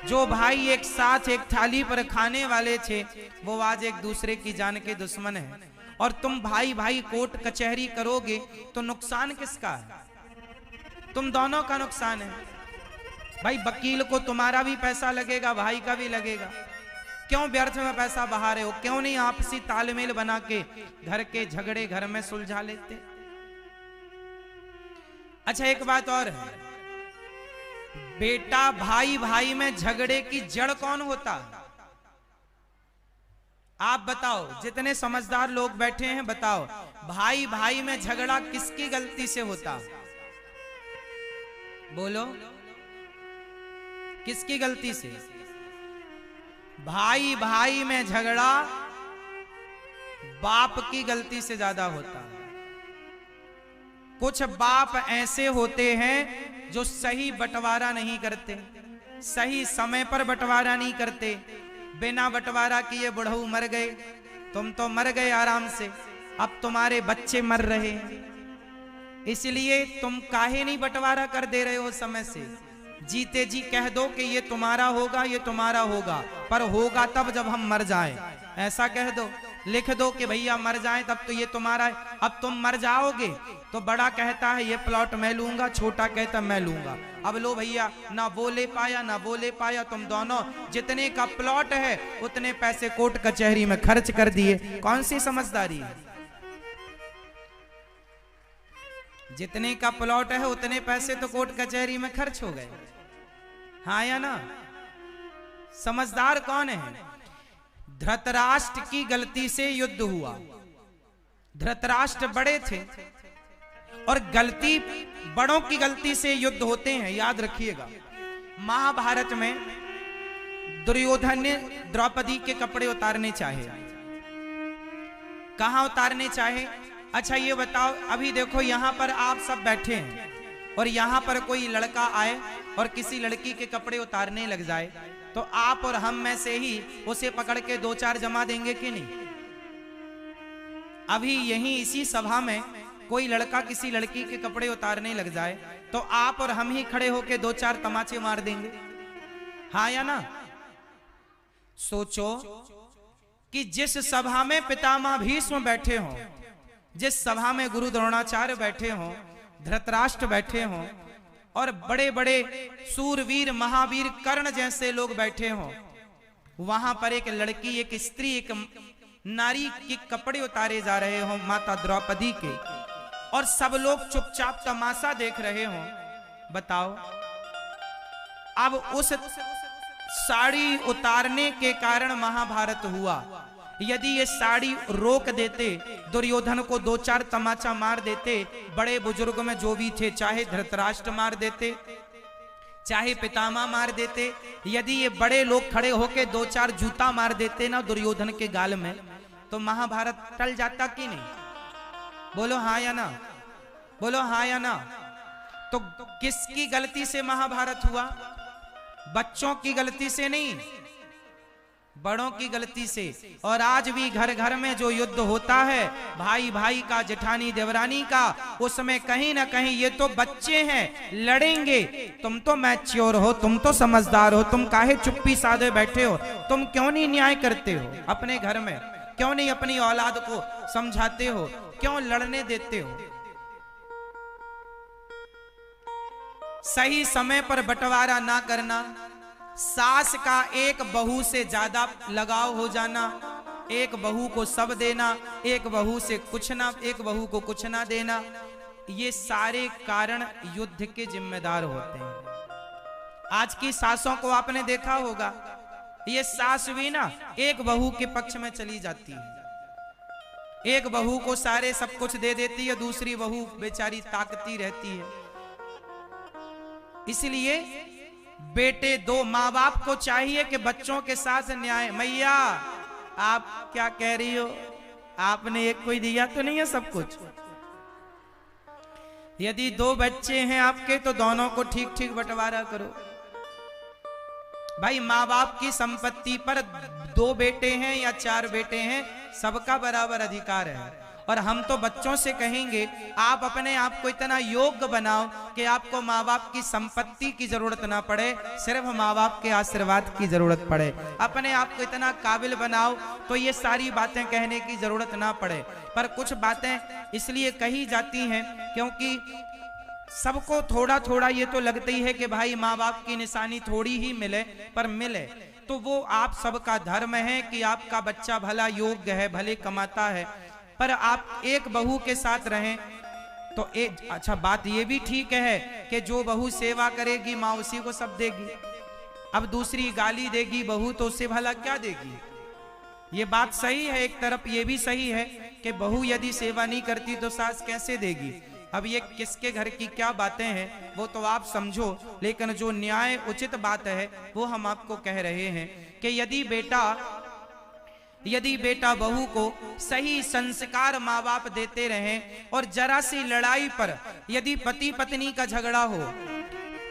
जो भाई एक साथ एक थाली पर खाने वाले थे वो आज एक दूसरे की जान के दुश्मन है। और तुम भाई भाई कोर्ट कचहरी करोगे तो नुकसान किसका है? तुम दोनों का नुकसान है भाई। वकील को तुम्हारा भी पैसा लगेगा, भाई का भी लगेगा। क्यों व्यर्थ में पैसा बहा रहे हो? क्यों नहीं आपसी तालमेल बना के घर के झगड़े घर में सुलझा लेते? अच्छा एक बात और है, बेटा भाई भाई में झगड़े की जड़ कौन होता है? आप बताओ, जितने समझदार लोग बैठे हैं बताओ, भाई भाई में झगड़ा किसकी गलती से होता? बोलो, किसकी गलती से? भाई भाई में झगड़ा बाप की गलती से ज्यादा होता है। कुछ बाप ऐसे होते हैं जो सही बंटवारा नहीं करते, सही समय पर बंटवारा नहीं करते। बिना बंटवारा किए बुढ़ऊ मर गए, तुम तो मर गए आराम से, अब तुम्हारे बच्चे मर रहे हैं। इसलिए तुम काहे नहीं बंटवारा कर दे रहे हो समय से? जीते जी कह दो कि ये तुम्हारा होगा, ये तुम्हारा होगा, पर होगा तब जब हम मर जाएं। ऐसा कह दो, लिख दो कि भैया मर जाएं तब तो ये तुम्हारा है। अब तुम मर जाओगे तो बड़ा कहता है ये प्लॉट मैं लूंगा, छोटा कहता मैं लूंगा। अब लो भैया, ना वो ले पाया ना वो ले पाया, तुम दोनों जितने का प्लॉट है उतने पैसे कोर्ट कचहरी में खर्च कर दिए। कौन सी समझदारी है? जितने का प्लॉट है उतने पैसे तो कोर्ट कचहरी में खर्च हो गए। हाँ या ना? समझदार कौन है? धृतराष्ट्र की गलती से युद्ध हुआ। धृतराष्ट्र बड़े थे और गलती, बड़ों की गलती से युद्ध होते हैं, याद रखिएगा। महाभारत में दुर्योधन ने द्रौपदी के कपड़े उतारने चाहे। कहां उतारने चाहे? अच्छा ये बताओ, अभी देखो यहां पर आप सब बैठे हैं और यहां पर कोई लड़का आए और किसी लड़की के कपड़े उतारने लग जाए तो आप और हम में से ही उसे पकड़ के दो चार जमा देंगे कि नहीं? अभी यहीं इसी सभा में कोई लड़का किसी लड़की के कपड़े उतारने लग जाए तो आप और हम ही खड़े होके दो चार तमाचे मार देंगे। हाँ या ना? सोचो कि जिस सभा में पितामह भीष्म बैठे हों, जिस सभा में गुरु द्रोणाचार्य बैठे हों, धृतराष्ट्र बैठे हों और बड़े बड़े सूरवीर महावीर कर्ण जैसे लोग बैठे हों, वहां पर एक लड़की, एक स्त्री, एक नारी के कपड़े उतारे जा रहे हों माता द्रौपदी के, और सब लोग चुपचाप तमाशा देख रहे हों। बताओ, अब उस साड़ी उतारने के कारण महाभारत हुआ। यदि ये साड़ी रोक देते, दुर्योधन को दो चार तमाचा मार देते, बड़े बुजुर्ग में जो भी थे, चाहे धृतराष्ट्र मार देते, चाहे पितामह मार देते, यदि ये बड़े लोग खड़े होके दो चार जूता मार देते ना दुर्योधन के गाल में, तो महाभारत टल जाता कि नहीं? बोलो हाँ या ना? बोलो हाँ या ना? तो किसकी गलती से महाभारत हुआ? बच्चों की गलती से नहीं, बड़ों की गलती से। और आज भी घर घर में जो युद्ध होता है भाई भाई का, जेठानी देवरानी का, उसमें कहीं ना कहीं ये तो बच्चे हैं, लड़ेंगे। तुम तो मैच्योर हो, तुम तो समझदार हो, तुम काहे चुप्पी साधे बैठे हो? तुम क्यों नहीं न्याय करते हो अपने घर में? क्यों नहीं अपनी औलाद को समझाते हो? क्यों लड़ने देते हो? सही समय पर बंटवारा ना करना, सास का एक बहू से ज्यादा लगाव हो जाना, एक बहू को सब देना, एक बहू से कुछ ना, एक बहू को कुछ ना देना, ये सारे कारण युद्ध के जिम्मेदार होते हैं। आज की सासों को आपने देखा होगा, ये सास भी ना एक बहू के पक्ष में चली जाती है, एक बहू को सारे सब कुछ दे देती है, दूसरी बहू बेचारी ताकती रहती है। इसलिए बेटे, दो माँ बाप को चाहिए कि बच्चों के साथ न्याय। मैया आप क्या कह रही हो? आपने एक कोई दिया तो नहीं है सब कुछ? यदि दो बच्चे हैं आपके तो दोनों को ठीक ठीक बंटवारा करो। भाई माँ बाप की संपत्ति पर दो बेटे हैं या चार बेटे हैं, सबका बराबर अधिकार है। और हम तो बच्चों से कहेंगे आप अपने आप को इतना योग्य बनाओ कि आपको माँ बाप की संपत्ति की जरूरत ना पड़े, सिर्फ माँ बाप के आशीर्वाद की जरूरत पड़े। अपने आप को इतना काबिल बनाओ तो ये सारी बातें कहने की जरूरत ना पड़े। पर कुछ बातें इसलिए कही जाती हैं क्योंकि सबको थोड़ा थोड़ा ये तो लगता ही है कि भाई माँ बाप की निशानी थोड़ी ही मिले, पर मिले तो वो आप सबका धर्म है कि आपका बच्चा भला योग्य है, भले कमाता है। पर आप एक बहू के साथ रहें तो एक अच्छा बात ये भी ठीक है कि जो बहू सेवा करेगी माँ उसी को सब देगी। अब दूसरी गाली देगी बहू तो उससे भला क्या देगी? ये बात सही है, एक तरफ ये भी सही है कि बहू यदि सेवा नहीं करती तो सास कैसे देगी। अब ये किसके घर की क्या बातें हैं वो तो आप समझो, लेकिन जो न्याय उचित बात है वो हम आपको कह रहे हैं कि यदि बेटा बहू को सही संस्कार माँ बाप देते रहें और जरा सी लड़ाई पर यदि पति पत्नी का झगड़ा हो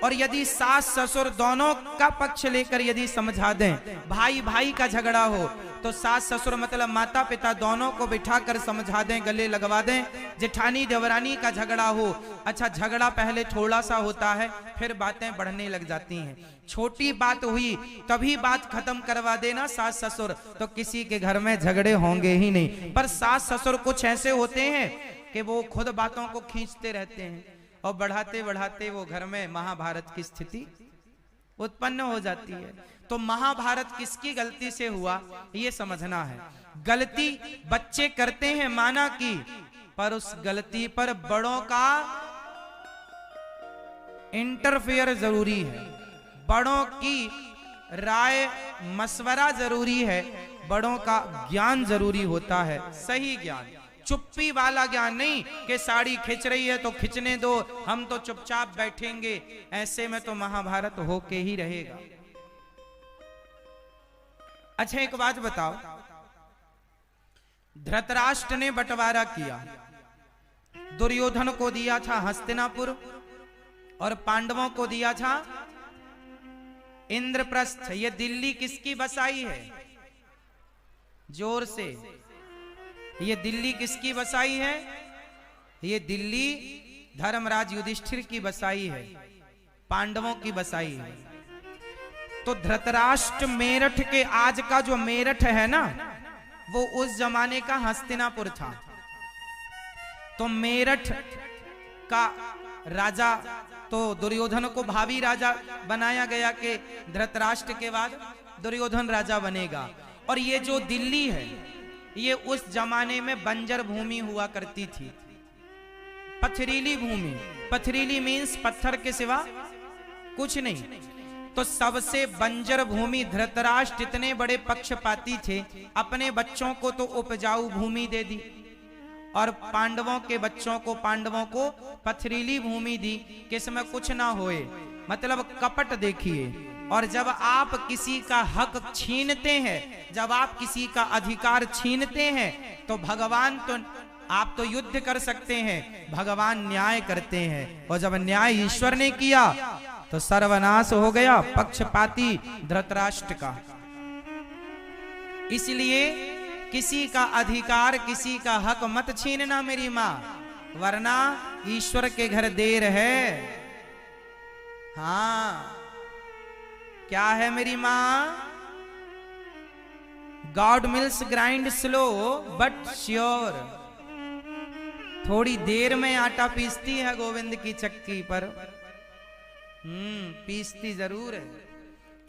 और यदि सास ससुर दोनों का पक्ष लेकर यदि समझा दें, भाई भाई का झगड़ा हो तो सास ससुर मतलब माता पिता दोनों को बिठाकर समझा दें, गले लगवा दें। जेठानी देवरानी का झगड़ा हो, अच्छा झगड़ा पहले थोड़ा सा होता है फिर बातें बढ़ने लग जाती हैं, छोटी बात हुई तभी बात खत्म करवा देना सास ससुर, तो किसी के घर में झगड़े होंगे ही नहीं। पर सास ससुर कुछ ऐसे होते हैं कि वो खुद बातों को खींचते रहते हैं और बढ़ाते बढ़ाते वो घर में महाभारत की स्थिति उत्पन्न हो जाती है। तो महाभारत किसकी गलती से हुआ ये समझना है। गलती बच्चे करते हैं माना की, पर उस गलती पर बड़ों का इंटरफेयर जरूरी है, बड़ों की राय मशवरा जरूरी है, बड़ों का ज्ञान जरूरी होता है, सही ज्ञान, चुप्पी वाला ज्ञान नहीं कि साड़ी खिंच रही है तो खिंचने दो, हम तो चुपचाप बैठेंगे। ऐसे में तो महाभारत होके ही रहेगा। अच्छा एक बात बताओ, धृतराष्ट्र ने बंटवारा किया, दुर्योधन को दिया था हस्तिनापुर और पांडवों को दिया था इंद्रप्रस्थ। ये दिल्ली किसकी बसाई है? जोर से, ये दिल्ली किसकी बसाई है? ये दिल्ली धर्मराज युधिष्ठिर की बसाई है, पांडवों की बसाई है। तो धृतराष्ट्र मेरठ के, आज का जो मेरठ है ना, वो उस जमाने का हस्तिनापुर था। तो मेरठ का राजा तो दुर्योधन को भावी राजा बनाया गया कि धृतराष्ट्र के बाद दुर्योधन राजा बनेगा। और ये जो दिल्ली है ये उस जमाने में बंजर भूमि हुआ करती थी, पथरीली भूमि। पथरीली मीन्स पत्थर के सिवा कुछ नहीं। तो सबसे बंजर भूमि, धृतराष्ट्र इतने बड़े पक्षपाती थे, अपने बच्चों को तो उपजाऊ भूमि दे दी और पांडवों के बच्चों को, पांडवों को पथरीली भूमि दी कि इसमें कुछ ना होए, मतलब कपट देखिए। और जब आप किसी का हक छीनते हैं, जब आप किसी का अधिकार छीनते हैं तो भगवान तो आप तो युद्ध कर सकते हैं, भगवान न्याय करते हैं। और जब न्याय ईश्वर ने किया तो सर्वनाश हो गया पक्षपाती धृतराष्ट्र का। इसलिए किसी का अधिकार, किसी का हक मत छीनना मेरी माँ, वरना ईश्वर के घर देर है। हाँ, क्या है मेरी माँ? God mills grind slow but sure. थोड़ी देर में आटा पीसती है गोविंद की चक्की पर। पीसती जरूर है।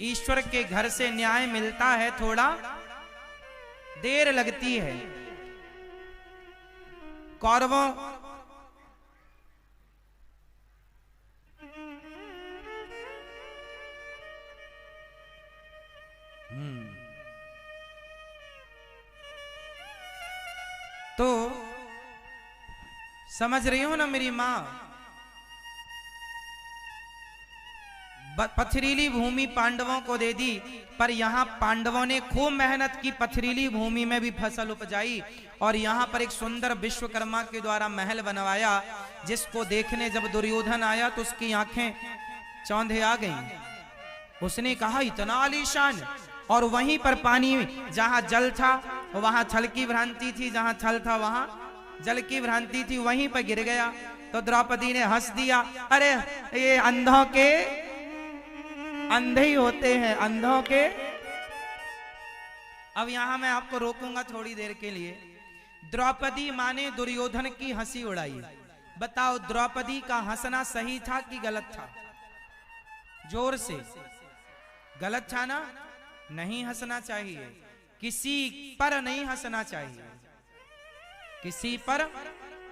ईश्वर के घर से न्याय मिलता है, थोड़ा देर लगती है। कौरवों तो समझ रही हो ना मेरी मां? पथरीली भूमि पांडवों को दे दी, पर यहाँ पांडवों ने खूब मेहनत की, पथरीली भूमि में भी फसल उपजाई और यहाँ पर एक सुंदर विश्वकर्मा के द्वारा महल बनवाया, जिसको देखने जब दुर्योधन आया तो उसकी आंखें चौंधे आ गईं। उसने कहा इतना आलीशान, और वहीं पर पानी, जहां जल था वहां छल की भ्रांति थी, जहां छल था वहां जल की भ्रांति थी, वहीं पर गिर गया। तो द्रौपदी ने हंस दिया, अरे ये अंधों के अंधे ही होते हैं, अंधों के। अब यहां मैं आपको रोकूंगा थोड़ी देर के लिए। द्रौपदी मां ने दुर्योधन की हंसी उड़ाई। बताओ द्रौपदी का हंसना सही था कि गलत था? जोर से। गलत था ना? नहीं हंसना चाहिए, किसी पर नहीं हंसना चाहिए। किसी पर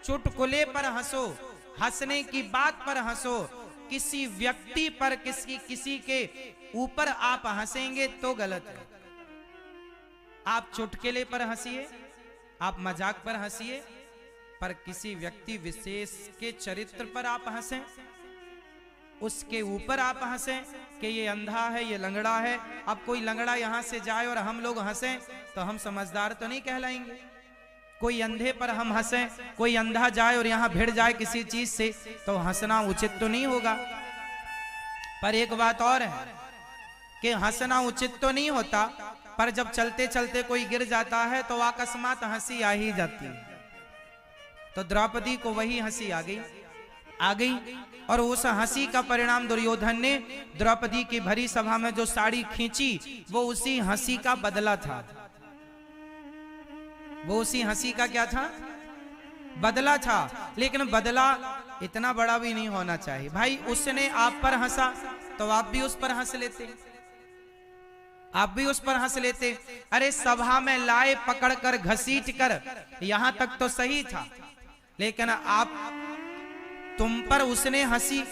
चुटकुले पर हंसो, हंसने की बात पर हंसो। किसी व्यक्ति पर, किसी के ऊपर आप हंसेंगे तो गलत है। आप चुटकुले पर हंसिए, आप मजाक पर हंसिए, पर किसी व्यक्ति विशेष के चरित्र पर आप हंसें, उसके ऊपर आप हंसें कि ये अंधा है, ये लंगड़ा है। अब कोई लंगड़ा यहां से जाए और हम लोग हंसें तो हम समझदार तो नहीं कहलाएंगे। कोई अंधे पर हम हंसें, कोई अंधा जाए और यहां भिड़ जाए किसी चीज से तो हंसना उचित तो नहीं होगा। पर एक बात और है कि हंसना उचित तो नहीं होता, पर जब चलते चलते कोई गिर जाता है तो अकस्मात हंसी आ ही जाती है। तो द्रौपदी को वही हंसी आ गई और उस हंसी का परिणाम दुर्योधन ने द्रौपदी की भरी सभा में जो साड़ी खींची वो उसी हंसी का बदला था। वो उसी हंसी का क्या था? बदला था। लेकिन बदला इतना बड़ा भी नहीं होना चाहिए। भाई उसने आप पर हंसा तो आप भी उस पर हंस लेते, आप भी उस पर हंस लेते। अरे सभा में लाए पकड़कर घसीट कर, यहां तक तो सही था, लेकिन आप तुम पर उसने हंसी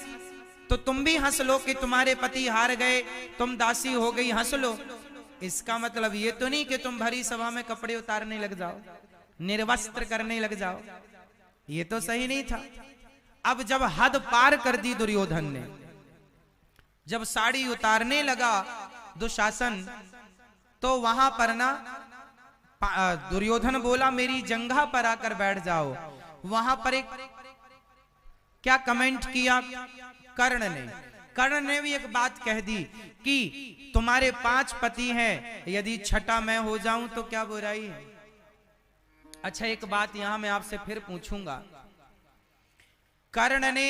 तो तुम भी हंस लो कि तुम्हारे पति हार गए, तुम दासी हो गई, हंस लो। इसका मतलब ये तो नहीं कि तुम भरी सभा में कपड़े उतारने लग जाओ, निर्वस्त्र करने लग जाओ। ये तो सही नहीं था। अब जब हद पार कर दी दुर्योधन ने, जब साड़ी उतारने लगा दुशासन, तो वहां पर ना दुर्योधन बोला मेरी जंघा पर आकर बैठ जाओ। वहां पर एक क्या कमेंट किया कर्ण ने भी एक बात कह दी कि तुम्हारे 5 पति हैं, यदि छठा मैं हो जाऊं तो क्या बुराई है? अच्छा एक बात यहां मैं आपसे फिर पूछूंगा, कर्ण ने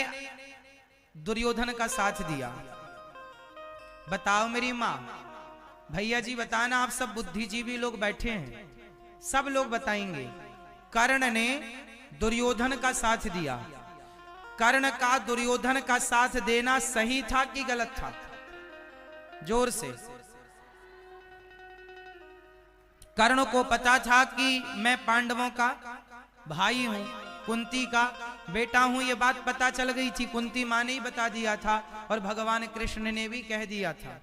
दुर्योधन का साथ दिया, बताओ मेरी मां, भैया जी बताना, आप सब बुद्धिजीवी लोग बैठे हैं, सब लोग बताएंगे। कर्ण ने दुर्योधन का साथ दिया, कर्ण का दुर्योधन का साथ देना सही था कि गलत था? जोर से। कर्ण को पता था कि मैं पांडवों का भाई हूं, कुंती का बेटा हूं, ये बात पता चल गई थी। कुंती मां ने ही बता दिया था और भगवान कृष्ण ने भी कह दिया था।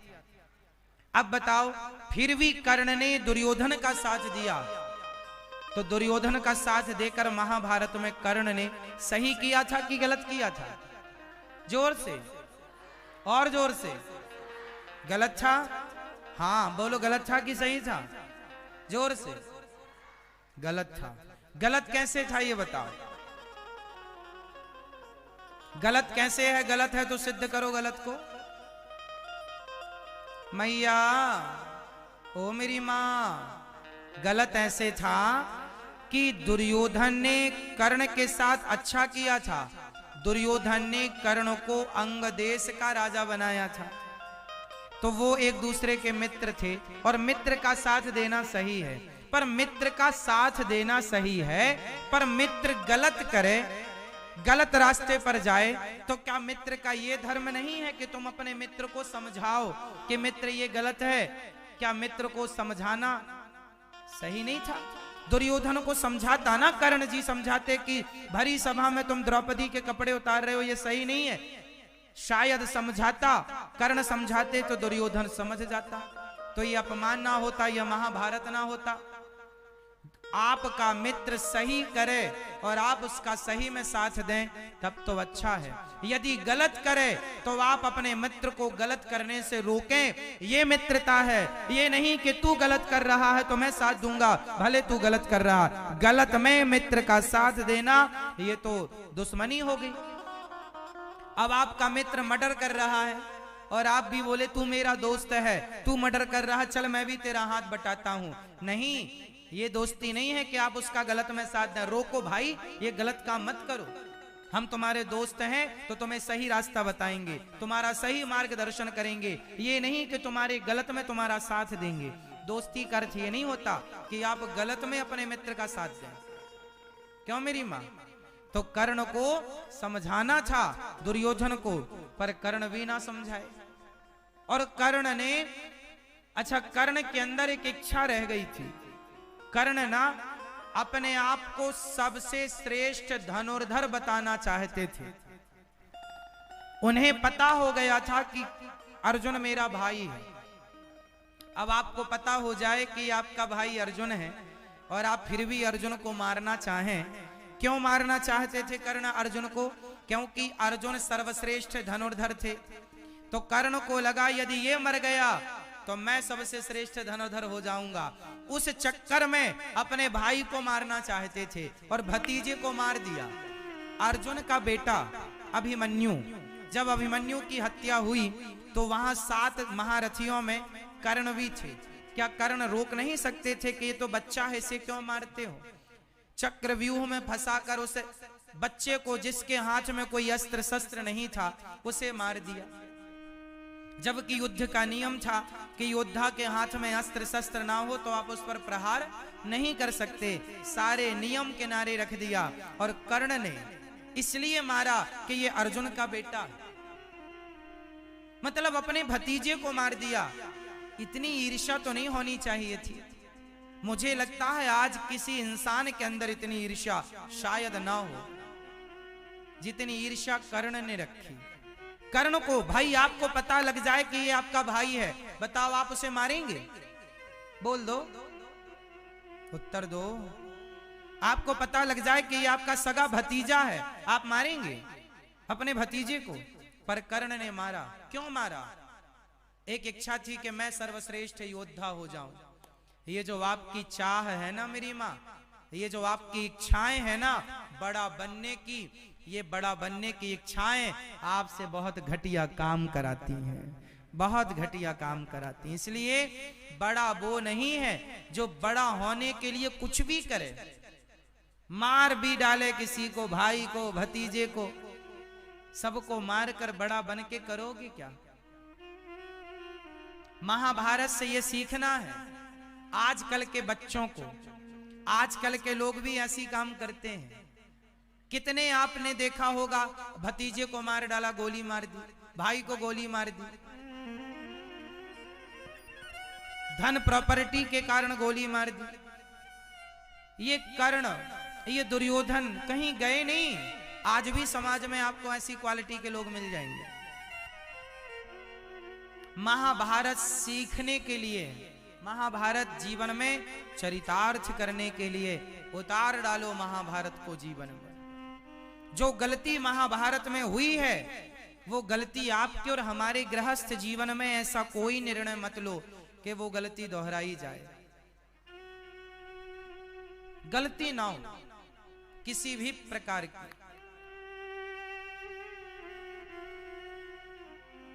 अब बताओ, फिर भी कर्ण ने दुर्योधन का साथ दिया, तो दुर्योधन का साथ देकर महाभारत में कर्ण ने सही किया था कि गलत किया था? जोर से और जोर से। गलत था? हाँ बोलो, गलत था कि सही था? जोर से। गलत था। गलत कैसे था ये बताओ, गलत कैसे है? गलत है तो सिद्ध करो गलत को। मैया ओ मेरी मां, गलत ऐसे था कि दुर्योधन ने कर्ण के साथ अच्छा किया था। दुर्योधन ने कर्ण को अंग देश का राजा बनाया था, तो वो एक दूसरे के मित्र थे और मित्र का साथ देना सही है। पर मित्र का साथ देना सही है, पर मित्र गलत करे, गलत रास्ते पर जाए, तो क्या मित्र का ये धर्म नहीं है कि तुम अपने मित्र को समझाओ कि मित्र ये गलत है? क्या मित्र को समझाना सही नहीं था? दुर्योधन को समझाता ना, कर्ण जी समझाते कि भरी सभा में तुम द्रौपदी के कपड़े उतार रहे हो, ये सही नहीं है। शायद समझाता, कर्ण समझाते तो दुर्योधन समझ जाता, तो ये अपमान ना होता, यह महाभारत ना होता। आपका मित्र सही करे और आप उसका सही में साथ दें तब तो अच्छा है। यदि गलत करे तो आप अपने मित्र को गलत करने से रोकें, ये मित्रता है। ये नहीं कि तू गलत कर रहा है तो मैं साथ दूंगा, भले तू गलत कर रहा है। गलत में मित्र का साथ देना ये तो दुश्मनी हो गई। अब आपका मित्र मर्डर कर रहा है और आप भी बोले तू मेरा दोस्त है, तू मर्डर कर रहा है, चल मैं भी तेरा हाथ बटाता हूं। नहीं, ये दोस्ती नहीं है कि आप उसका गलत में साथ दें। रोको भाई, ये गलत काम मत करो। हम तुम्हारे दोस्त हैं तो तुम्हें सही रास्ता बताएंगे, तुम्हारा सही मार्गदर्शन करेंगे। ये नहीं कि तुम्हारे गलत में तुम्हारा साथ देंगे। दोस्ती का अर्थ ये नहीं होता कि आप गलत में अपने मित्र का साथ दें। क्यों मेरी माँ? तो कर्ण को समझाना था दुर्योधन को, पर कर्ण भी ना समझाए। और कर्ण ने, अच्छा, कर्ण के अंदर एक इच्छा रह गई थी। कर्ण ना अपने आप को सबसे श्रेष्ठ धनुर्धर बताना चाहते थे। उन्हें पता हो गया था कि अर्जुन मेरा भाई है। अब आपको पता हो जाए कि आपका भाई अर्जुन है और आप फिर भी अर्जुन को मारना चाहें। क्यों मारना चाहते थे कर्ण अर्जुन को? क्योंकि अर्जुन सर्वश्रेष्ठ धनुर्धर थे। तो कर्ण को लगा यदि ये मर गया तो मैं सबसे श्रेष्ठ धनुर्धर हो जाऊंगा। उस चक्कर में अपने भाई को मारना चाहते थे और भतीजे को मार दिया। अर्जुन का बेटा अभिमन्यु, जब अभिमन्यु की हत्या हुई तो वहां 7 महारथियों में कर्ण भी थे। क्या कर्ण रोक नहीं सकते थे कि ये तो बच्चा है, इसे क्यों मारते हो? चक्रव्यूह में फंसाकर उस बच्चे को, जिसके हाथ में कोई अस्त्र शस्त्र नहीं था, उसे मार दिया। जबकि युद्ध का नियम था कि योद्धा के हाथ में अस्त्र शस्त्र ना हो तो आप उस पर प्रहार नहीं कर सकते। सारे नियम किनारे रख दिया और कर्ण ने इसलिए मारा कि ये अर्जुन का बेटा, मतलब अपने भतीजे को मार दिया। इतनी ईर्ष्या तो नहीं होनी चाहिए थी। मुझे लगता है आज किसी इंसान के अंदर इतनी ईर्ष्या शायद ना हो जितनी ईर्ष्या कर्ण ने रखी। कर्ण को, भाई आपको पता लग जाए कि ये आपका भाई है, बताओ आप उसे मारेंगे? बोल दो, उत्तर दो। आपको पता लग जाए कि ये आपका सगा भतीजा है, आप मारेंगे अपने भतीजे को? पर कर्ण ने मारा। क्यों मारा? एक इच्छा थी कि मैं सर्वश्रेष्ठ योद्धा हो जाऊं। ये जो आपकी चाह है ना मेरी माँ, ये जो आपकी इच्छाएं है ना बड़ा बनने की, ये बड़ा बनने की इच्छाएं आपसे बहुत घटिया काम कराती हैं, बहुत घटिया काम कराती हैं। इसलिए बड़ा वो नहीं है जो बड़ा होने के लिए कुछ भी करे, मार भी डाले किसी को, भाई को, भतीजे को, सबको मार कर बड़ा बन के करोगे क्या? महाभारत से ये सीखना है आजकल के बच्चों को। आजकल के लोग भी ऐसी काम करते हैं। कितने आपने देखा होगा, भतीजे को मार डाला, गोली मार दी, भाई को गोली मार दी, धन प्रॉपर्टी के कारण गोली मार दी। ये कर्ण, ये दुर्योधन कहीं गए नहीं। आज भी समाज में आपको ऐसी क्वालिटी के लोग मिल जाएंगे। महाभारत सीखने के लिए, महाभारत जीवन में चरितार्थ करने के लिए उतार डालो महाभारत को जीवन में। जो गलती महाभारत में हुई है वो गलती आपके और हमारे गृहस्थ जीवन में ऐसा कोई निर्णय मत लो कि वो गलती दोहराई जाए। गलती ना हो। किसी भी प्रकार की।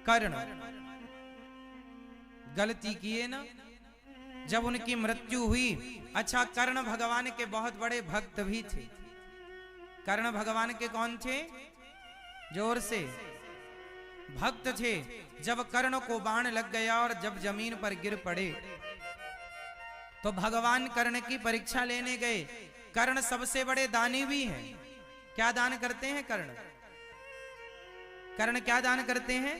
कर्ण गलती किए ना, जब उनकी मृत्यु हुई। अच्छा, कर्ण भगवान के बहुत बड़े भक्त भी थे। कर्ण भगवान के कौन थे? जोर से, भक्त थे। जब कर्ण को बाण लग गया और जब जमीन पर गिर पड़े तो भगवान कर्ण की परीक्षा लेने गए। कर्ण सबसे बड़े दानी भी हैं। क्या दान करते हैं कर्ण? कर्ण क्या दान करते हैं?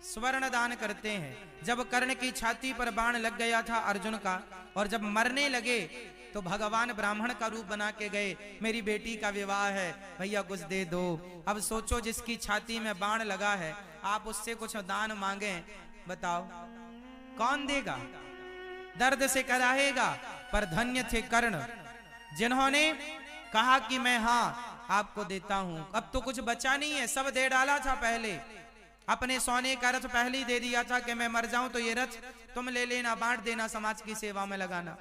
स्वर्ण दान करते हैं। जब कर्ण की छाती पर बाण लग गया था अर्जुन का, और जब मरने लगे तो भगवान ब्राह्मण का रूप बना के गए, मेरी बेटी का विवाह है, भैया कुछ दे दो। अब सोचो, जिसकी छाती में बाण लगा है, आप उससे कुछ दान मांगे, बताओ कौन देगा? दर्द से कराहेगा। पर धन्य थे कर्ण, जिन्होंने कहा कि मैं हाँ आपको देता हूं। अब तो कुछ बचा नहीं है, सब दे डाला था पहले। अपने सोने का रथ पहले ही दे दिया था कि मैं मर जाऊं तो ये रथ तुम ले लेना, बांट देना, समाज की सेवा में लगाना।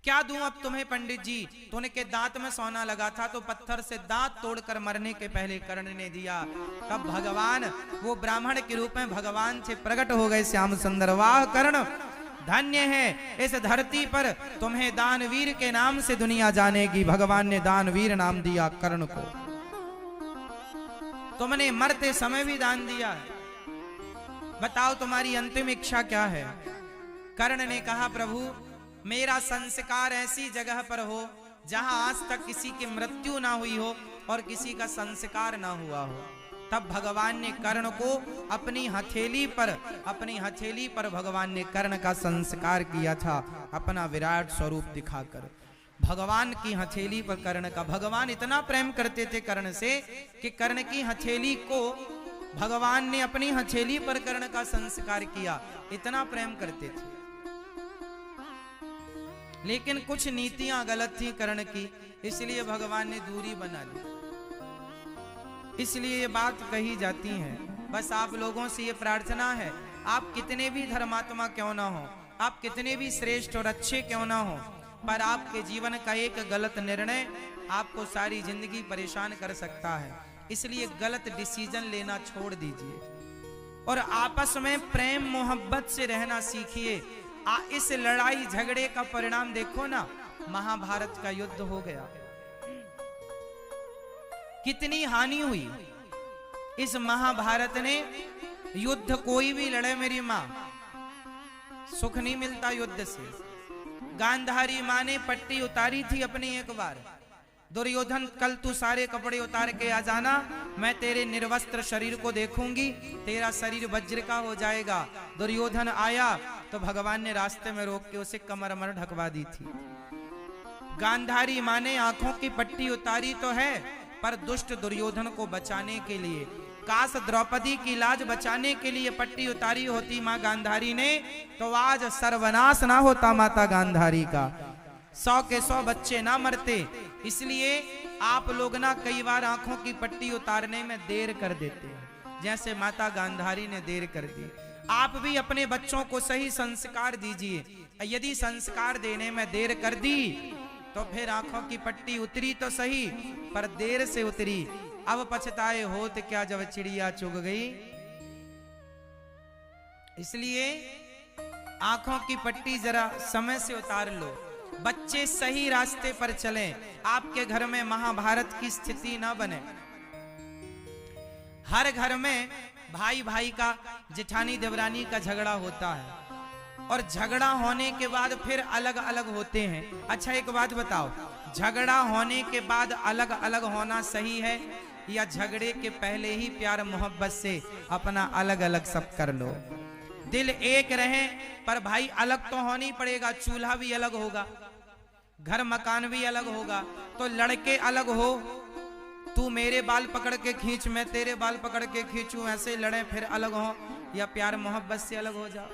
क्या दूं अब तुम्हें पंडित जी? तो उनके दांत में सोना लगा था, तो पत्थर से दांत तोड़कर मरने के पहले कर्ण ने दिया। तब भगवान वो ब्राह्मण के रूप में भगवान से प्रकट हो गए श्याम सुंदर। वाह कर्ण, धन्य है, इस धरती पर तुम्हें दानवीर के नाम से दुनिया जानेगी। भगवान ने दानवीर नाम दिया कर्ण को। तुमने मरते समय भी दान दिया है, बताओ तुम्हारी अंतिम इच्छा क्या है? कर्ण ने कहा, प्रभु मेरा संस्कार ऐसी जगह पर हो जहां आज तक किसी की मृत्यु ना हुई हो और किसी का संस्कार ना हुआ हो। तब भगवान ने कर्ण को अपनी हथेली पर भगवान ने कर्ण का संस्कार किया था, अपना विराट स्वरूप दिखाकर। भगवान की हथेली पर कर्ण का, भगवान इतना प्रेम करते थे कर्ण से कि कर्ण की हथेली को भगवान ने अपनी हथेली पर कर्ण का संस्कार किया, इतना प्रेम करते थे। लेकिन कुछ नीतियां गलत थी कर्ण की, इसलिए भगवान ने दूरी बना ली। इसलिए ये बात कही जाती है। बस आप लोगों से ये प्रार्थना है, आप कितने भी धर्मात्मा क्यों ना हो, आप कितने भी श्रेष्ठ और अच्छे क्यों ना हो, पर आपके जीवन का एक गलत निर्णय आपको सारी जिंदगी परेशान कर सकता है। इसलिए गलत डिसीजन लेना छोड़ दीजिए और आपस में प्रेम मोहब्बत से रहना सीखिए। इस लड़ाई झगड़े का परिणाम देखो ना, महाभारत का युद्ध हो गया, कितनी हानि हुई। इस महाभारत ने युद्ध कोई भी लड़े मेरी मां, सुख नहीं मिलता युद्ध से। गांधारी मां ने पट्टी उतारी थी अपनी एक बार, दुर्योधन कल तू सारे कपड़े उतार के आ जाना, मैं तेरे निर्वस्त्र शरीर को देखूंगी, तेरा शरीर वज्र का हो जाएगा। दुर्योधन आया तो भगवान ने रास्ते में रोक के उसे कमर ढकवा दी थी। गांधारी मां ने आंखों की पट्टी उतारी तो है, पर दुष्ट दुर्योधन को बचाने के लिए, काश द्रौपदी की लाज बचाने के लिए पट्टी उतारी होती मां गांधारी ने, तो आज सर्वनाश ना होता माता गांधारी का, 100 के 100 बच्चे ना मरते। इसलिए आप लोग ना कई बार आंखों की पट्टी उतारने में देर कर देते हैं, जैसे माता गांधारी ने देर कर दी। आप भी अपने बच्चों को सही संस्कार दीजिए। यदि संस्कार देने में देर कर दी तो फिर आंखों की पट्टी उतरी तो सही, पर देर से उतरी। अब पछताए होत क्या जब चिड़िया चुग गई। इसलिए आंखों की पट्टी जरा समय से उतार लो, बच्चे सही रास्ते पर चलें, आपके घर में महाभारत की स्थिति ना बने। हर घर में भाई भाई का, जेठानी देवरानी का झगड़ा होता है, और झगड़ा होने के बाद फिर अलग अलग होते हैं। अच्छा एक बात बताओ, झगड़ा होने के बाद अलग अलग होना सही है, या झगड़े के पहले ही प्यार मोहब्बत से अपना अलग अलग सब कर लो? दिल एक रहे पर भाई अलग तो होना ही पड़ेगा, चूल्हा भी अलग होगा, घर मकान भी अलग होगा, तो लड़के अलग हो, तू मेरे बाल पकड़ के खींच, मैं तेरे बाल पकड़ के खींचूं, ऐसे लड़े फिर अलग हो, या प्यार मोहब्बत से अलग हो जाओ?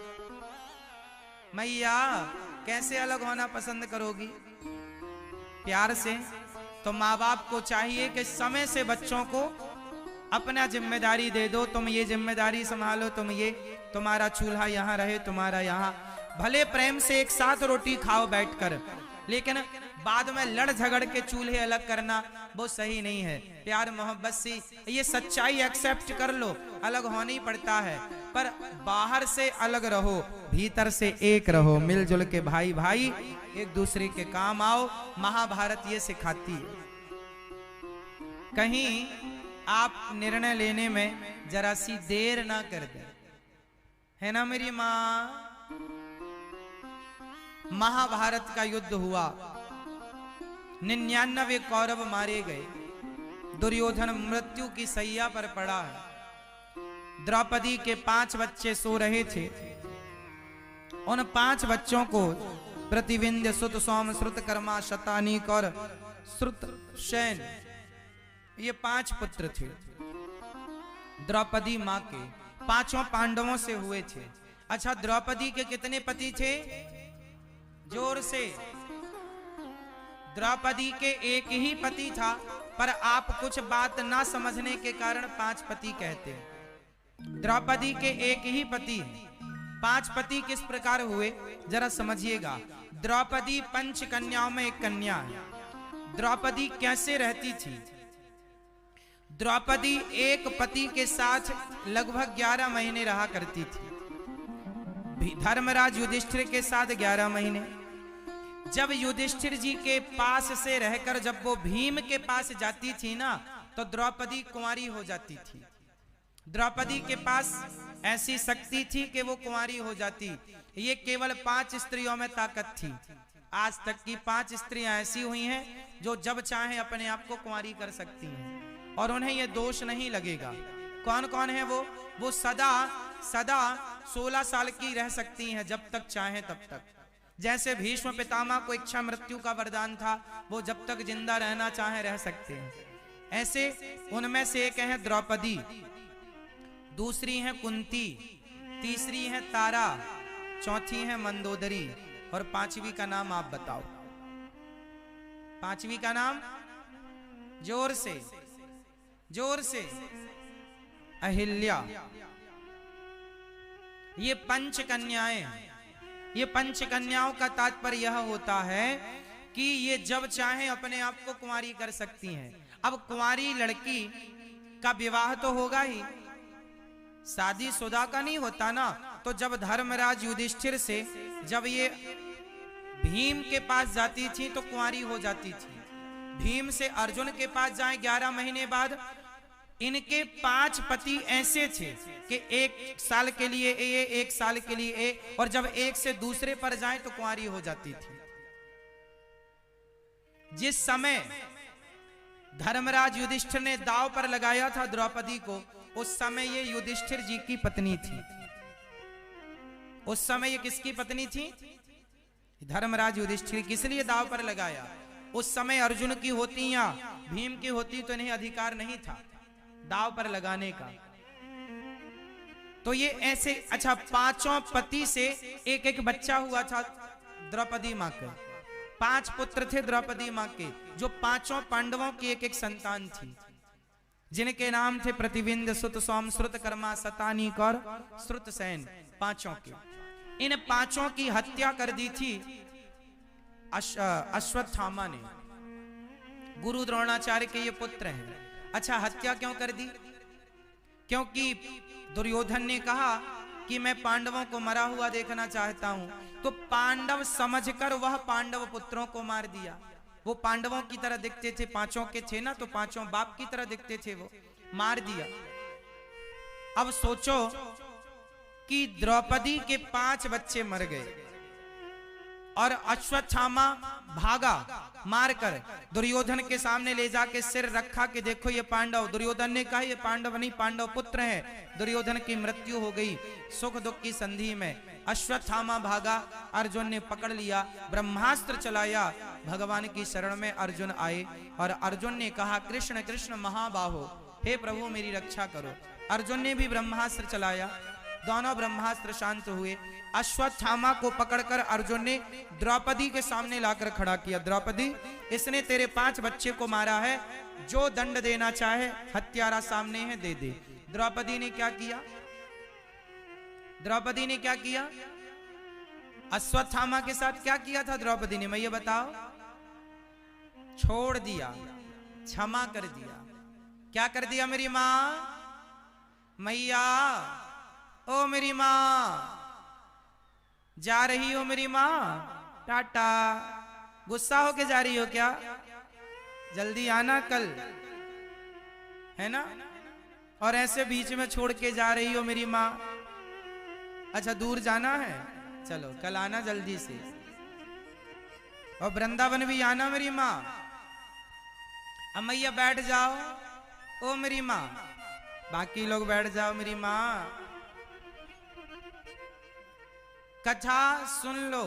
मैया कैसे अलग होना पसंद करोगी? प्यार से। तो माँ बाप को चाहिए कि समय से बच्चों को अपना जिम्मेदारी दे दो, तुम ये जिम्मेदारी संभालो, तुम ये, तुम्हारा चूल्हा यहाँ रहे, तुम्हारा यहाँ, भले प्रेम से एक साथ रोटी खाओ बैठकर, लेकिन बाद में लड़ झगड़ के चूल्हे अलग करना वो सही नहीं है। प्यार मोहब्बत से ये सच्चाई एक्सेप्ट कर लो, अलग होना ही पड़ता है, पर बाहर से अलग रहो, भीतर से एक रहो, मिलजुल के भाई भाई एक दूसरे के काम आओ। महाभारत ये सिखाती है। कहीं आप निर्णय लेने में जरा सी देर ना कर दे, है ना मेरी माँ। महाभारत का युद्ध हुआ, 99 कौरव मारे गए, दुर्योधन मृत्यु की सैया पर पड़ा है। द्रौपदी के 5 बच्चे सो रहे थे। उन 5 बच्चों को प्रतिविंध्य, सुत, सोम, श्रुतकर्मा, शतानीक और श्रुतसेन, ये 5 पुत्र थे द्रौपदी मां के। 5 पांडवों से हुए थे। अच्छा, द्रौपदी के कितने पति थे? जोर से। द्रौपदी के एक ही पति था, पर आप कुछ बात ना समझने के कारण 5 पति कहते हैं। द्रौपदी के एक ही पति हैं। 5 पति किस प्रकार हुए जरा समझिएगा। द्रौपदी पंच कन्याओं में एक कन्या है। द्रौपदी कैसे रहती थी? द्रौपदी एक पति के साथ लगभग 11 महीने रहा करती थी। धर्मराज युधिष्ठिर के साथ 11 महीने। जब युधिष्ठिर जी के पास से रहकर जब वो भीम के पास जाती थी ना, तो द्रौपदी कुंवारी हो जाती थी। द्रौपदी के पास ऐसी शक्ति थी कि वो कुंवारी हो जाती। ये केवल 5 स्त्रियों में ताकत थी। आज तक की 5 स्त्रियां ऐसी हुई हैं जो जब चाहे अपने आप को कुंवारी कर सकती हैं, और उन्हें ये दोष नहीं लगेगा। कौन कौन है वो? वो सदा 16 साल की रह सकती हैं, जब तक चाहे तब तक। जैसे भीष्म पितामह को इच्छा मृत्यु का वरदान था, वो जब तक जिंदा रहना चाहे रह सकते हैं। ऐसे उनमें से एक है द्रौपदी, दूसरी है कुंती, तीसरी है तारा, चौथी है मंदोदरी, और 5वीं का नाम आप बताओ। 5वीं का नाम जोर से, जोर से, अहिल्या। ये 5 कन्याएं हैं। ये 5 कन्याओं का तात्पर्य यह होता है कि ये जब चाहे अपने आप को कुंवारी कर सकती हैं। अब कुंवारी लड़की का विवाह तो होगा ही, शादीशुदा का नहीं होता ना। तो जब धर्मराज युधिष्ठिर से जब ये भीम के पास जाती थी तो कुंवारी हो जाती थी। भीम से अर्जुन के पास जाए 11 महीने बाद, इनके 5 पति ऐसे थे कि 1 साल के लिए ए, 1 साल के लिए ए, और जब एक से दूसरे पर जाए तो कुंवारी हो जाती थी। जिस समय धर्मराज युधिष्ठिर ने दांव पर लगाया था द्रौपदी को, उस समय ये युधिष्ठिर जी की पत्नी थी। उस समय ये किसकी पत्नी थी? धर्मराज युधिष्ठिर। किस लिए दांव पर लगाया? उस समय अर्जुन की होती या भीम की होती तो इन्हें अधिकार नहीं था दांव पर लगाने का। तो ये ऐसे, अच्छा, 5 पति से एक एक बच्चा हुआ था द्रौपदी मां के। 5 पुत्र थे द्रौपदी मां के, जो 5 पांडवों की एक एक संतान थी, जिनके नाम थे प्रतिविंध्य, सुत, सोम, श्रुतकर्मा, शतानीक और श्रुतसेन। 5 के। इन 5 की हत्या कर दी थी अश्वत्थामा ने। गुरु द्रोणाचार्य के ये पुत्र हैं। अच्छा, हत्या क्यों कर दी? क्योंकि दुर्योधन ने कहा कि मैं पांडवों को मरा हुआ देखना चाहता हूं, तो पांडव समझकर वह पांडव पुत्रों को मार दिया। वो पांडवों की तरह दिखते थे, 5 के थे ना, तो 5 बाप की तरह दिखते थे, वो मार दिया। अब सोचो कि द्रौपदी के 5 बच्चे मर गए और अश्वत्थामा भागा मारकर दुर्योधन के सामने ले जाके सिर रखा कि देखो ये पांडव। दुर्योधन ने कहा ये पांडव नहीं, पांडव पुत्र हैं। दुर्योधन की मृत्यु हो गई सुख दुख की संधि में। अश्वत्थामा भागा, अर्जुन ने पकड़ लिया, ब्रह्मास्त्र चलाया। भगवान की शरण में अर्जुन आए और अर्जुन ने कहा कृष्ण कृष्ण महाबाहो, हे प्रभु मेरी रक्षा करो। अर्जुन ने भी ब्रह्मास्त्र चलाया, दोनों ब्रह्मास्त्र शांत हुए। अश्वत्थामा को पकड़कर अर्जुन ने द्रौपदी के सामने लाकर खड़ा किया। द्रौपदी, इसने तेरे 5 बच्चे को मारा है, जो दंड देना चाहे हत्यारा सामने है, दे दे। द्रौपदी ने क्या किया? द्रौपदी ने क्या किया? अश्वत्थामा के साथ क्या किया था द्रौपदी ने? मैं ये बताओ, छोड़ दिया, क्षमा कर दिया। क्या कर दिया मेरी माँ? मैया, ओ मेरी माँ, जा रही हो मेरी माँ, टाटा। गुस्सा होके जा रही हो क्या? जल्दी आना कल, है ना? और ऐसे बीच में छोड़ के जा रही हो मेरी माँ। अच्छा दूर जाना है, चलो कल आना जल्दी से। और वृंदावन भी आना मेरी माँ। अब मैया बैठ जाओ, ओ मेरी माँ, बाकी लोग बैठ जाओ मेरी माँ। कथा सुन लो,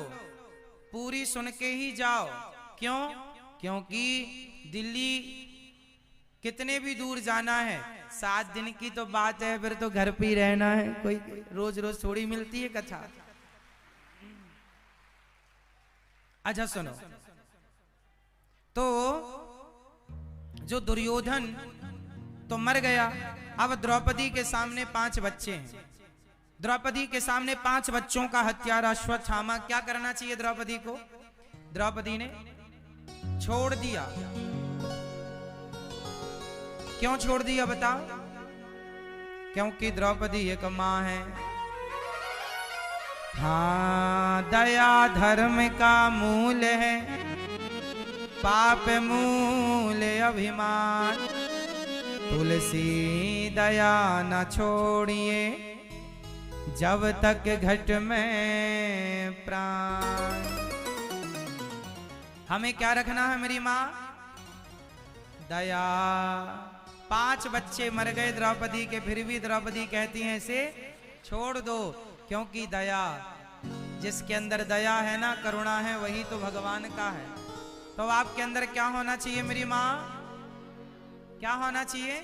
पूरी सुन के ही जाओ। क्यों? क्योंकि दिल्ली कितने भी दूर जाना है, 7 दिन की तो बात है, फिर तो घर पे ही रहना है। कोई रोज रोज थोड़ी मिलती है कथा। अच्छा सुनो, तो जो दुर्योधन तो मर गया। अब द्रौपदी के सामने 5 बच्चे हैं। द्रौपदी के सामने 5 बच्चों का हत्यारा अश्वत्थामा। क्या करना चाहिए द्रौपदी को? द्रौपदी ने छोड़ दिया। क्यों छोड़ दिया बताओ? क्योंकि द्रौपदी एक मां है। हाँ, दया धर्म का मूल है, पाप मूल अभिमान। तुलसी दया न छोड़िए, जब तक घट में प्राण। हमें क्या रखना है मेरी माँ? दया। 5 बच्चे मर गए द्रौपदी के, फिर भी द्रौपदी कहती हैं इसे छोड़ दो, क्योंकि दया, जिसके अंदर दया है ना, करुणा है, वही तो भगवान का है। तो आपके अंदर क्या होना चाहिए मेरी माँ? क्या होना चाहिए?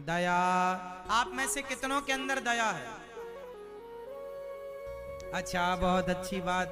दया। आप में से कितनों के अंदर दया है? अच्छा, बहुत अच्छी बात।